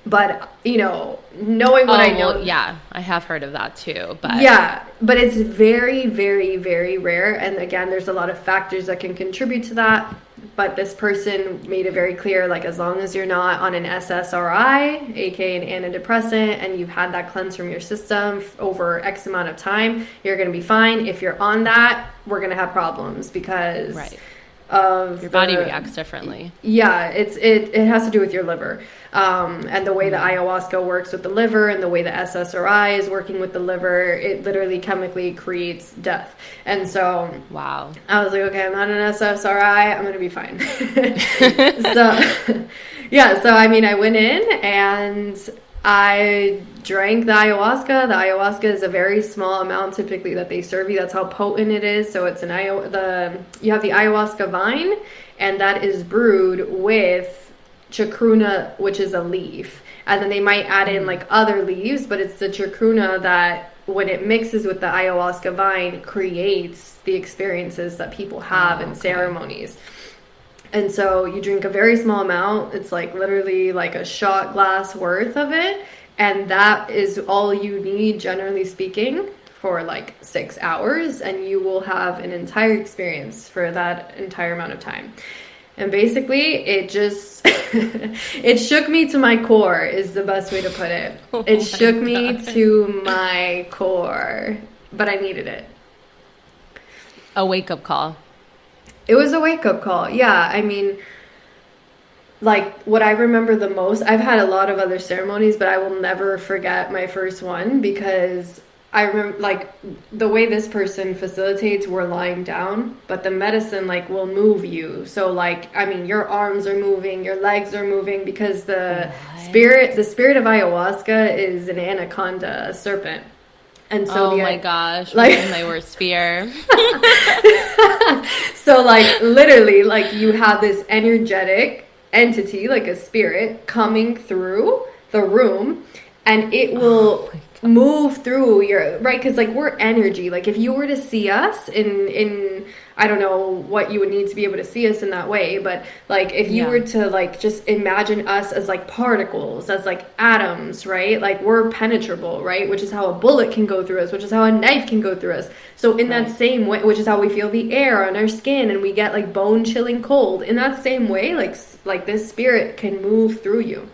Speaker 2: But, you know, knowing what I know...
Speaker 1: Well, yeah, I have heard of that too. But
Speaker 2: yeah, but it's very, very, very rare. And again, there's a lot of factors that can contribute to that. But this person made it very clear, like, as long as you're not on an SSRI, aka an antidepressant, and you've had that cleanse from your system over X amount of time, you're going to be fine. If you're on that, we're going to have problems because...
Speaker 1: Right.
Speaker 2: Of
Speaker 1: your body reacts differently.
Speaker 2: Yeah, it has to do with your liver, and the way the ayahuasca works with the liver, and the way the SSRI is working with the liver. It literally chemically creates death. And so,
Speaker 1: wow,
Speaker 2: I was like, okay, I'm not an SSRI. I'm gonna be fine. So, yeah. So I mean, I went in and I drank the ayahuasca. The ayahuasca is a very small amount typically that they serve you. That's how potent it is. So it's you have the ayahuasca vine, and that is brewed with chacruna, which is a leaf. And then they might add in, like, other leaves, but it's the chacruna that, when it mixes with the ayahuasca vine, creates the experiences that people have in ceremonies. And so you drink a very small amount. It's, like, literally like a shot glass worth of it. And that is all you need, generally speaking, for, like, 6 hours. And you will have an entire experience for that entire amount of time. And basically, it just, it shook me to my core is the best way to put it. It shook me to my core. But I needed it.
Speaker 1: A wake-up call.
Speaker 2: It was a wake-up call. Yeah, I mean, like what I remember the most, I've had a lot of other ceremonies, but I will never forget my first one because I remember like the way this person facilitates, we're lying down, but the medicine like will move you. So like, I mean, your arms are moving, your legs are moving because the spirit of ayahuasca is an anaconda, a serpent. And so
Speaker 1: oh my gosh,
Speaker 2: like
Speaker 1: my worst fear.
Speaker 2: So like literally like you have this energetic entity, like a spirit coming through the room, and it will move through your, right? Because like we're energy. Like if you were to see us in I don't know what you would need to be able to see us in that way, but like if you were to like just imagine us as like particles, as like atoms, right? Like we're penetrable, right? Which is how a bullet can go through us, which is how a knife can go through us. So in that same way, which is how we feel the air on our skin and we get like bone chilling cold, in that same way, like this spirit can move through you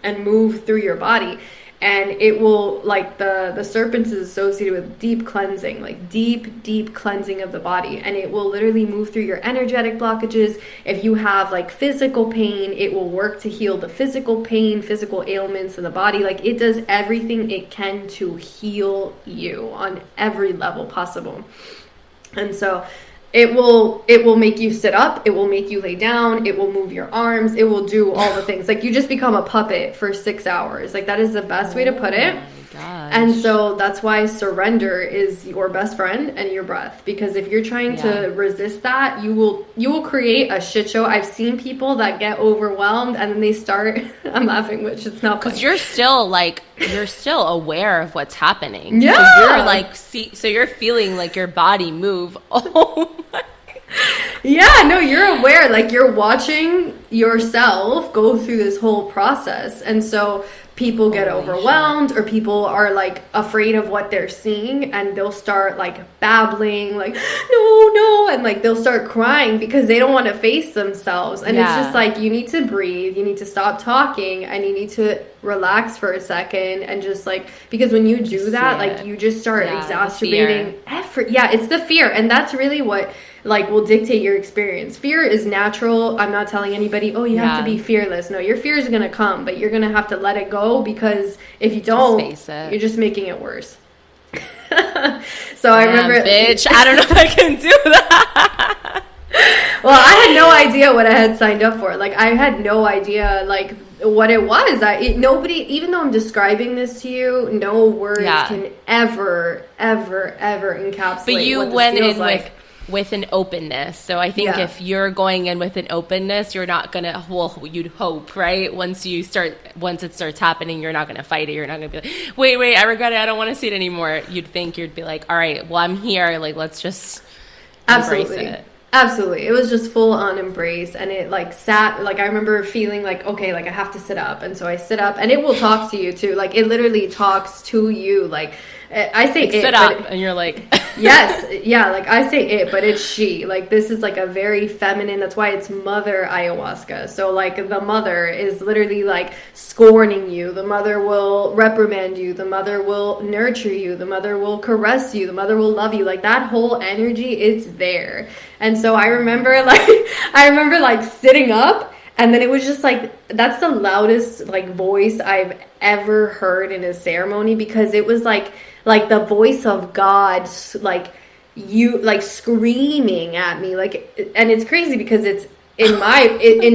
Speaker 2: and move through your body. And it will, like, the serpent is associated with deep cleansing, like deep cleansing of the body. And it will literally move through your energetic blockages. If you have, like, physical pain, it will work to heal the physical pain, physical ailments in the body. Like, it does everything it can to heal you on every level possible. And so it will make you sit up, it will make you lay down, it will move your arms, it will do all the things. Like you just become a puppet for 6 hours. Like that is the best way to put it.
Speaker 1: Gosh.
Speaker 2: And so that's why surrender is your best friend and your breath. Because if you're trying to resist that, you will create a shit show. I've seen people that get overwhelmed and then they start I'm laughing, which it's not
Speaker 1: because you're still aware of what's happening.
Speaker 2: Yeah.
Speaker 1: So you're like so you're feeling like your body move. Oh my.
Speaker 2: Yeah, no, you're aware, like you're watching yourself go through this whole process. And so people get overwhelmed or people are like afraid of what they're seeing and they'll start like babbling like no, and like they'll start crying because they don't want to face themselves. And it's just like you need to breathe, you need to stop talking, and you need to relax for a second and just like, because when you do that, like you just start exacerbating effort. Yeah, it's the fear. And that's really what like will dictate your experience. Fear is natural. I'm not telling anybody, oh, you have to be fearless. No, your fear is going to come, but you're going to have to let it go, because if you don't, you're just making it worse. So I remember,
Speaker 1: bitch, I don't know if I can do that.
Speaker 2: Well, I had no idea what I had signed up for. Like, I had no idea, like, what it was. Nobody, even though I'm describing this to you, no words can ever encapsulate.
Speaker 1: But you
Speaker 2: what this
Speaker 1: went
Speaker 2: feels
Speaker 1: in
Speaker 2: like.
Speaker 1: with an openness. So I think if you're going in with an openness, you're not gonna, well, you'd hope, right? Once it starts happening, you're not gonna fight it. You're not gonna be like, wait, I regret it, I don't want to see it anymore. You'd be like, all right, well, I'm here, like, let's just embrace it.
Speaker 2: Absolutely. It was just full on embrace, and it like sat, like I remember feeling like, okay, like I have to sit up. And so I sit up, and it will talk to you too. Like it literally talks to you. Like I say like, it,
Speaker 1: sit up, and you're like,
Speaker 2: yes, yeah, like I say it, but it's she. Like this is like a very feminine, that's why it's mother ayahuasca. So like the mother is literally like scorning you. The mother will reprimand you. The mother will nurture you. The mother will caress you. The mother will love you. Like that whole energy is there. And so I remember like sitting up, and then it was just like, that's the loudest like voice I've ever heard in a ceremony, because it was like the voice of God, like you, like screaming at me, like, and it's crazy because it's in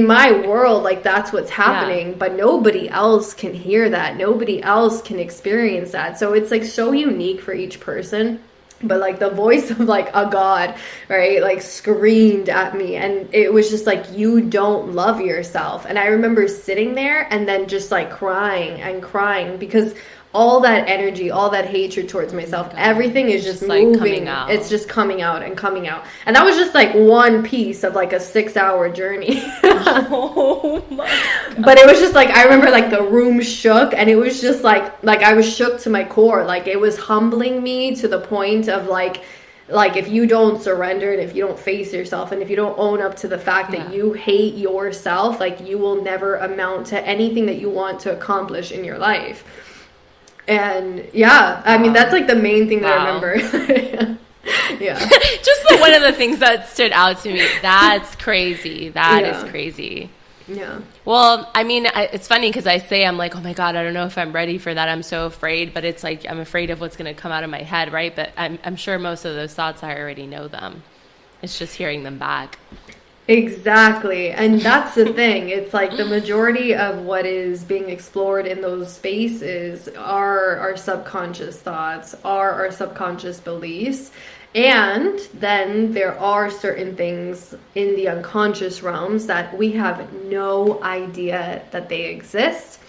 Speaker 2: my world, like that's what's happening, but nobody else can hear that. Nobody else can experience that. So it's like so unique for each person. But like the voice of like a God, right, like screamed at me, and it was just like, you don't love yourself. And I remember sitting there and then just like crying because all that energy, all that hatred towards myself, everything is just moving. Like coming out. It's just coming out. And that was just like one piece of like a 6-hour journey.
Speaker 1: Oh my God.
Speaker 2: But it was just like, I remember like the room shook, and it was just like I was shook to my core. Like it was humbling me to the point of like if you don't surrender, and if you don't face yourself, and if you don't own up to the fact that you hate yourself, like you will never amount to anything that you want to accomplish in your life. And I mean, that's like the main thing that I remember. Yeah.
Speaker 1: Just one of the things that stood out to me. That's crazy. That is crazy.
Speaker 2: Yeah.
Speaker 1: Well, I mean, it's funny because I say, I'm like, oh my God, I don't know if I'm ready for that. I'm so afraid. But it's like, I'm afraid of what's going to come out of my head, right? But I'm sure most of those thoughts, I already know them. It's just hearing them back.
Speaker 2: Exactly. And that's the thing. It's like the majority of what is being explored in those spaces are our subconscious thoughts, are our subconscious beliefs. And then there are certain things in the unconscious realms that we have no idea that they exist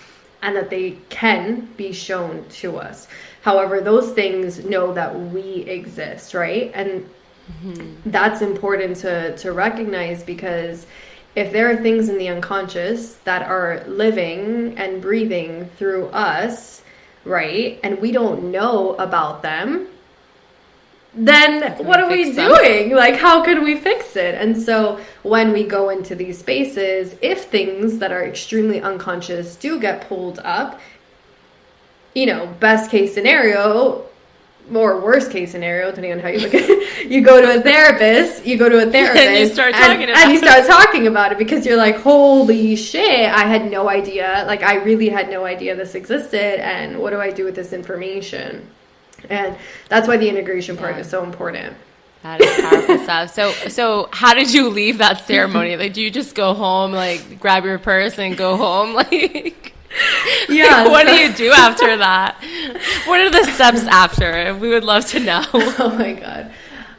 Speaker 2: and that they can be shown to us. However, those things know that we exist, right? And that's important to recognize, because if there are things in the unconscious that are living and breathing through us, right, and we don't know about them, then what are we doing? Like, how can we fix it? And so when we go into these spaces, if things that are extremely unconscious do get pulled up, you know, best case scenario, or worst case scenario, depending on how you look at it, you go to a therapist, and
Speaker 1: you start talking about
Speaker 2: and you start talking about it, because you're like, holy shit, I had no idea. Like, I really had no idea this existed, and what do I do with this information? And that's why the integration part is so important.
Speaker 1: That is powerful stuff. So how did you leave that ceremony? Like, do you just go home, like, grab your purse and go home? Like,
Speaker 2: yeah.
Speaker 1: What do you do after that? What are the steps after? We would love to know.
Speaker 2: Oh my God.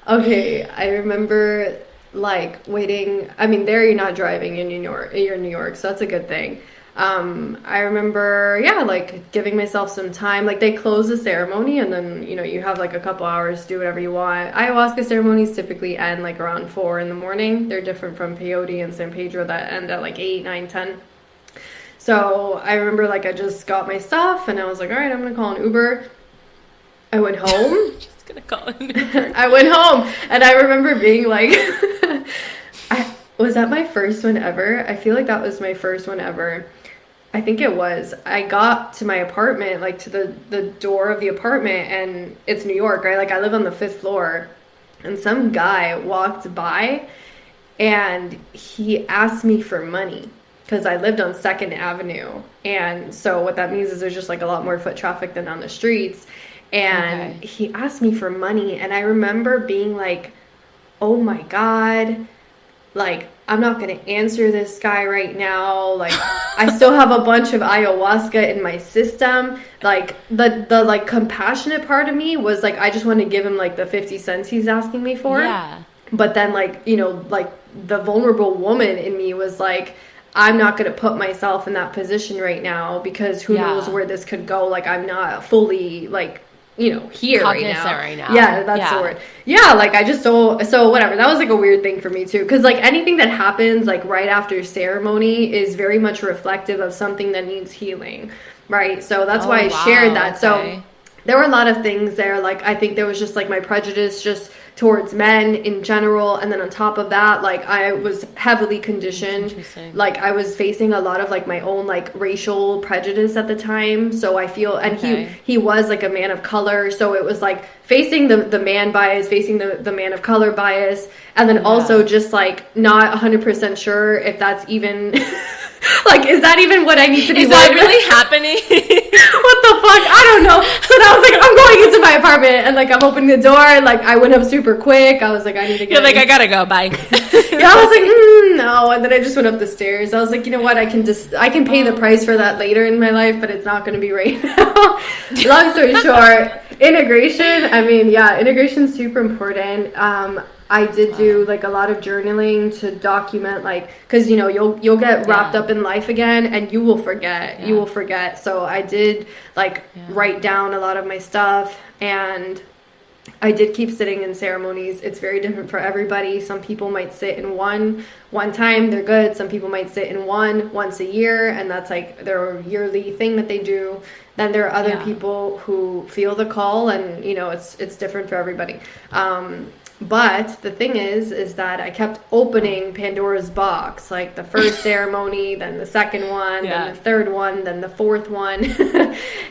Speaker 2: Okay. I remember, like, waiting. I mean, there you're not driving in New York. You're in New York, so that's a good thing. I remember, like, giving myself some time. Like, they close the ceremony, and then, you know, you have like a couple hours to do whatever you want. Ayahuasca ceremonies typically end like around 4 in the morning. They're different from peyote and San Pedro that end at like 8, 9, 10. So I remember, like, I just got my stuff, and I was like, all right, I'm gonna call an Uber. I went home.
Speaker 1: Just gonna call an Uber.
Speaker 2: I went home, and I remember being like, was that my first one ever? I feel like that was my first one ever. I think it was. I got to my apartment, like, to the door of the apartment, and it's New York, right? Like, I live on the 5th floor, and some guy walked by, and he asked me for money, because I lived on 2nd Avenue. And so what that means is there's just like a lot more foot traffic than on the streets. And he asked me for money. And I remember being like, oh my God, like, I'm not going to answer this guy right now. Like, I still have a bunch of ayahuasca in my system. Like, the like compassionate part of me was like, I just want to give him like the 50 cents he's asking me for.
Speaker 1: Yeah.
Speaker 2: But then, like, you know, like, the vulnerable woman in me was like, I'm not going to put myself in that position right now, because who knows where this could go. Like, I'm not fully, like, you know, here right now. Yeah, that's the word. Yeah, like, I just so whatever. That was like a weird thing for me too, because like anything that happens like right after ceremony is very much reflective of something that needs healing, right? So that's why I shared that. So there were a lot of things there. Like, I think there was just like my prejudice just towards men in general, and then on top of that, like, I was heavily conditioned. Like, I was facing a lot of like my own like racial prejudice at the time. So I feel, and he was like a man of color, so it was like facing the man bias, facing the man of color bias, and then also just like not 100% sure if that's even like, is that even what I need to be?
Speaker 1: Is that really happening?
Speaker 2: What the fuck? I don't know. So then I was like, I'm going into my apartment, and like, I'm opening the door, and like, I went up super quick. I was like, I need to get.
Speaker 1: You're like, I gotta go. Bye.
Speaker 2: Yeah, I was like, no, and then I just went up the stairs. I was like, you know what? I can pay the price for that later in my life, but it's not going to be right now. Long story short, integration. I mean, yeah, integration's super important. I did do like a lot of journaling to document, like, because, you know, you'll get wrapped up in life again, and you will forget. You will forget. So I did like write down a lot of my stuff, and I did keep sitting in ceremonies. It's very different for everybody. Some people might sit in one time, they're good. Some people might sit in once a year, and that's like their yearly thing that they do. Then there are other people who feel the call, and, you know, it's different for everybody. But the thing is that I kept opening Pandora's box, like the first ceremony, then the second one, then the third one, then the fourth one.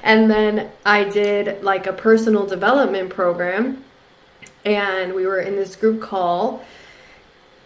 Speaker 2: And then I did like a personal development program, and we were in this group call,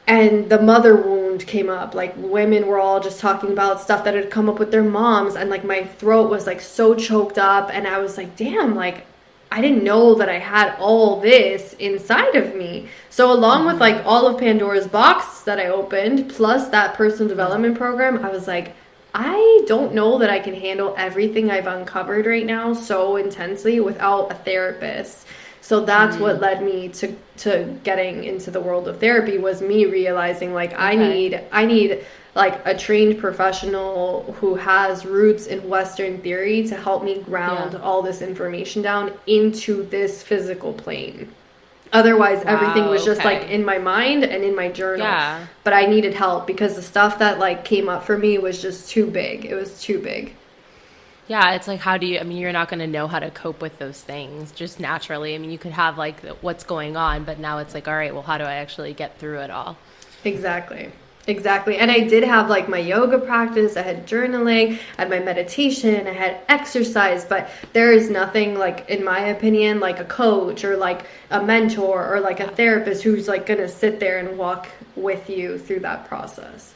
Speaker 2: and the mother wound wound came up. Like women were all just talking about stuff that had come up with their moms, and like my throat was like so choked up, and I was like, damn, like I didn't know that I had all this inside of me. So along with like all of Pandora's box that I opened, plus that personal development program, I was like, I don't know that I can handle everything I've uncovered right now so intensely without a therapist. So that's what led me to getting into the world of therapy, was me realizing like I need like a trained professional who has roots in Western theory to help me ground all this information down into this physical plane. Otherwise, everything was just like in my mind and in my journal. Yeah. But I needed help because the stuff that like came up for me was just too big. It was too big.
Speaker 1: Yeah, it's like, how do you, I mean, you're not going to know how to cope with those things just naturally. I mean, you could have like what's going on, but now it's like, all right, well, how do I actually get through it all? Exactly. And I did have like my yoga practice, I had journaling, I had my meditation, I had exercise, but there is nothing like, in my opinion, like a coach or like a mentor or like a therapist who's like going to sit there and walk with you through that process.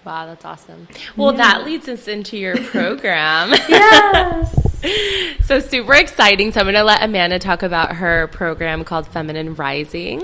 Speaker 1: Wow, that's awesome. Well, that leads us into your program.
Speaker 2: Yes.
Speaker 1: So super exciting. So I'm going to let Amanda talk about her program called Feminine Rising.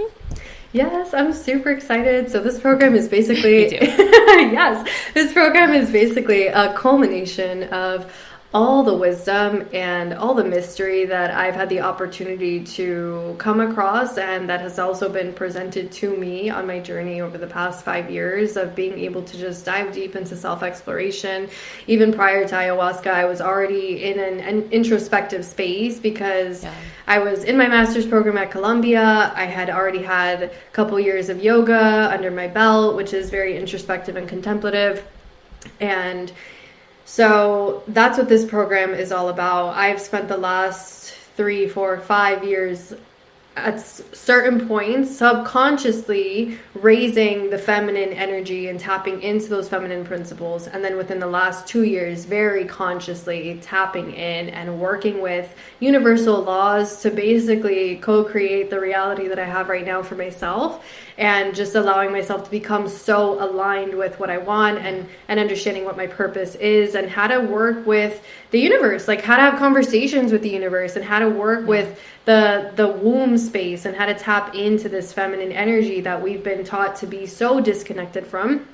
Speaker 2: Yes, I'm super excited. So this program is basically, this program is basically a culmination of all the wisdom and all the mystery that I've had the opportunity to come across, and that has also been presented to me on my journey over the past 5 years of being able to just dive deep into self-exploration. Even prior to ayahuasca, I was already in an introspective space because I was in my master's program at Columbia. I had already had a couple years of yoga under my belt, which is very introspective and contemplative. And so that's what this program is all about. I've spent the last 3, 4, 5 years at certain points subconsciously raising the feminine energy and tapping into those feminine principles. And then within the last 2 years, very consciously tapping in and working with universal laws to basically co-create the reality that I have right now for myself, and just allowing myself to become so aligned with what I want, and understanding what my purpose is, and how to work with the universe, like how to have conversations with the universe, and how to work with the womb space, and how to tap into this feminine energy that we've been taught to be so disconnected from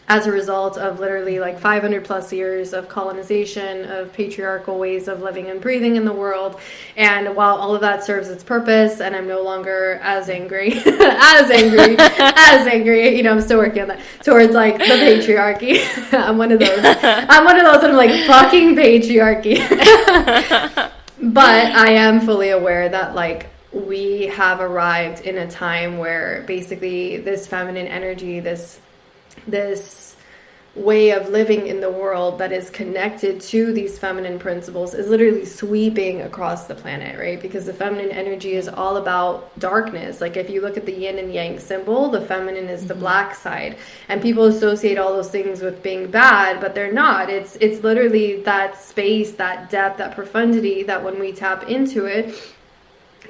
Speaker 2: as a result of literally like 500 plus years of colonization, of patriarchal ways of living and breathing in the world. And while all of that serves its purpose, and I'm no longer as angry, as angry, you know, I'm still working on that, towards like the patriarchy. I'm one of those, and I'm like, fucking patriarchy. But I am fully aware that like we have arrived in a time where basically this feminine energy, this way of living in the world that is connected to these feminine principles is literally sweeping across the planet, right? Because the feminine energy is all about darkness. Like if you look at the yin and yang symbol, the feminine is the black side, and people associate all those things with being bad, but they're not. It's literally that space, that depth, that profundity that when we tap into it,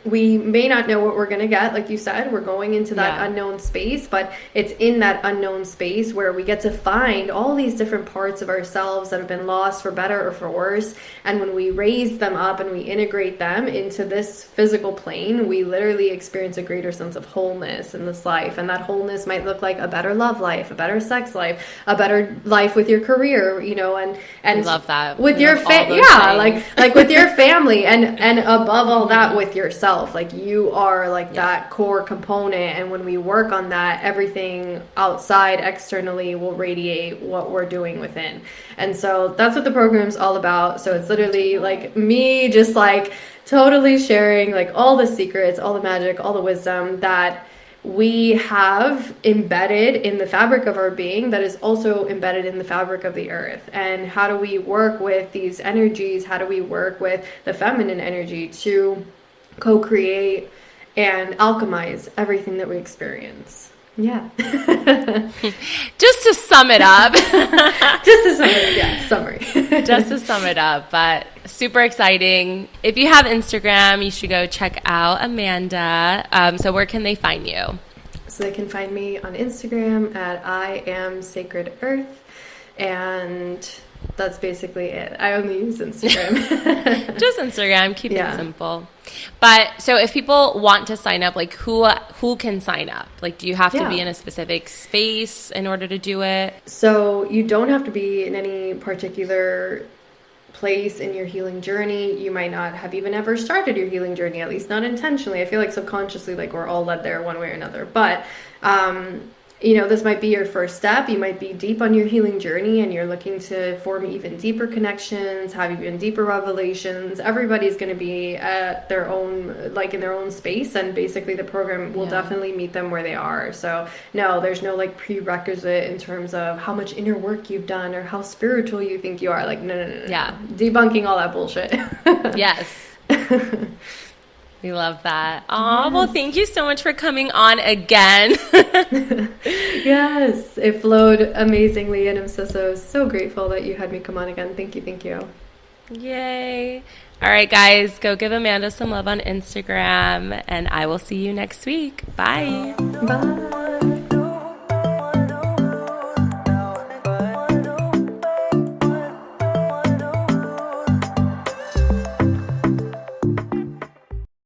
Speaker 2: we may not know what we're going to get. Like you said, we're going into that unknown space, but it's in that unknown space where we get to find all these different parts of ourselves that have been lost for better or for worse. And when we raise them up and we integrate them into this physical plane, we literally experience a greater sense of wholeness in this life. And that wholeness might look like a better love life, a better sex life, a better life with your career, you know, and
Speaker 1: I love that.
Speaker 2: With your like with your family, and above all that, with yourself. Like you are like that core component, and when we work on that, everything outside externally will radiate what we're doing within. And so that's what the program's all about. So it's literally like me just like totally sharing like all the secrets, all the magic, all the wisdom that we have embedded in the fabric of our being that is also embedded in the fabric of the earth. And how do we work with these energies? How do we work with the feminine energy to co-create and alchemize everything that we experience? Just
Speaker 1: to sum it up.
Speaker 2: Summary.
Speaker 1: Just to sum it up, but super exciting. If you have Instagram, you should go check out Amanda. So where can they find you?
Speaker 2: So they can find me on Instagram at I am Sacred Earth, and that's basically it. I only use Instagram.
Speaker 1: Just Instagram. Keep it simple. But so if people want to sign up, like who can sign up? Like, do you have to be in a specific space in order to do it?
Speaker 2: So you don't have to be in any particular place in your healing journey. You might not have even ever started your healing journey, at least not intentionally. I feel like subconsciously, like we're all led there one way or another. But you know, this might be your first step. You might be deep on your healing journey and you're looking to form even deeper connections, have even deeper revelations. Everybody's going to be at their own, like in their own space, and basically the program will definitely meet them where they are. So no, there's no like prerequisite in terms of how much inner work you've done or how spiritual you think you are. Like, no.
Speaker 1: Yeah.
Speaker 2: Debunking all that bullshit.
Speaker 1: Yes. We love that. Oh, yes. Well, thank you so much for coming on again.
Speaker 2: Yes, it flowed amazingly, and I'm so grateful that you had me come on again. Thank you.
Speaker 1: Yay. All right, guys, go give Amanda some love on Instagram, and I will see you next week. Bye.
Speaker 2: Bye.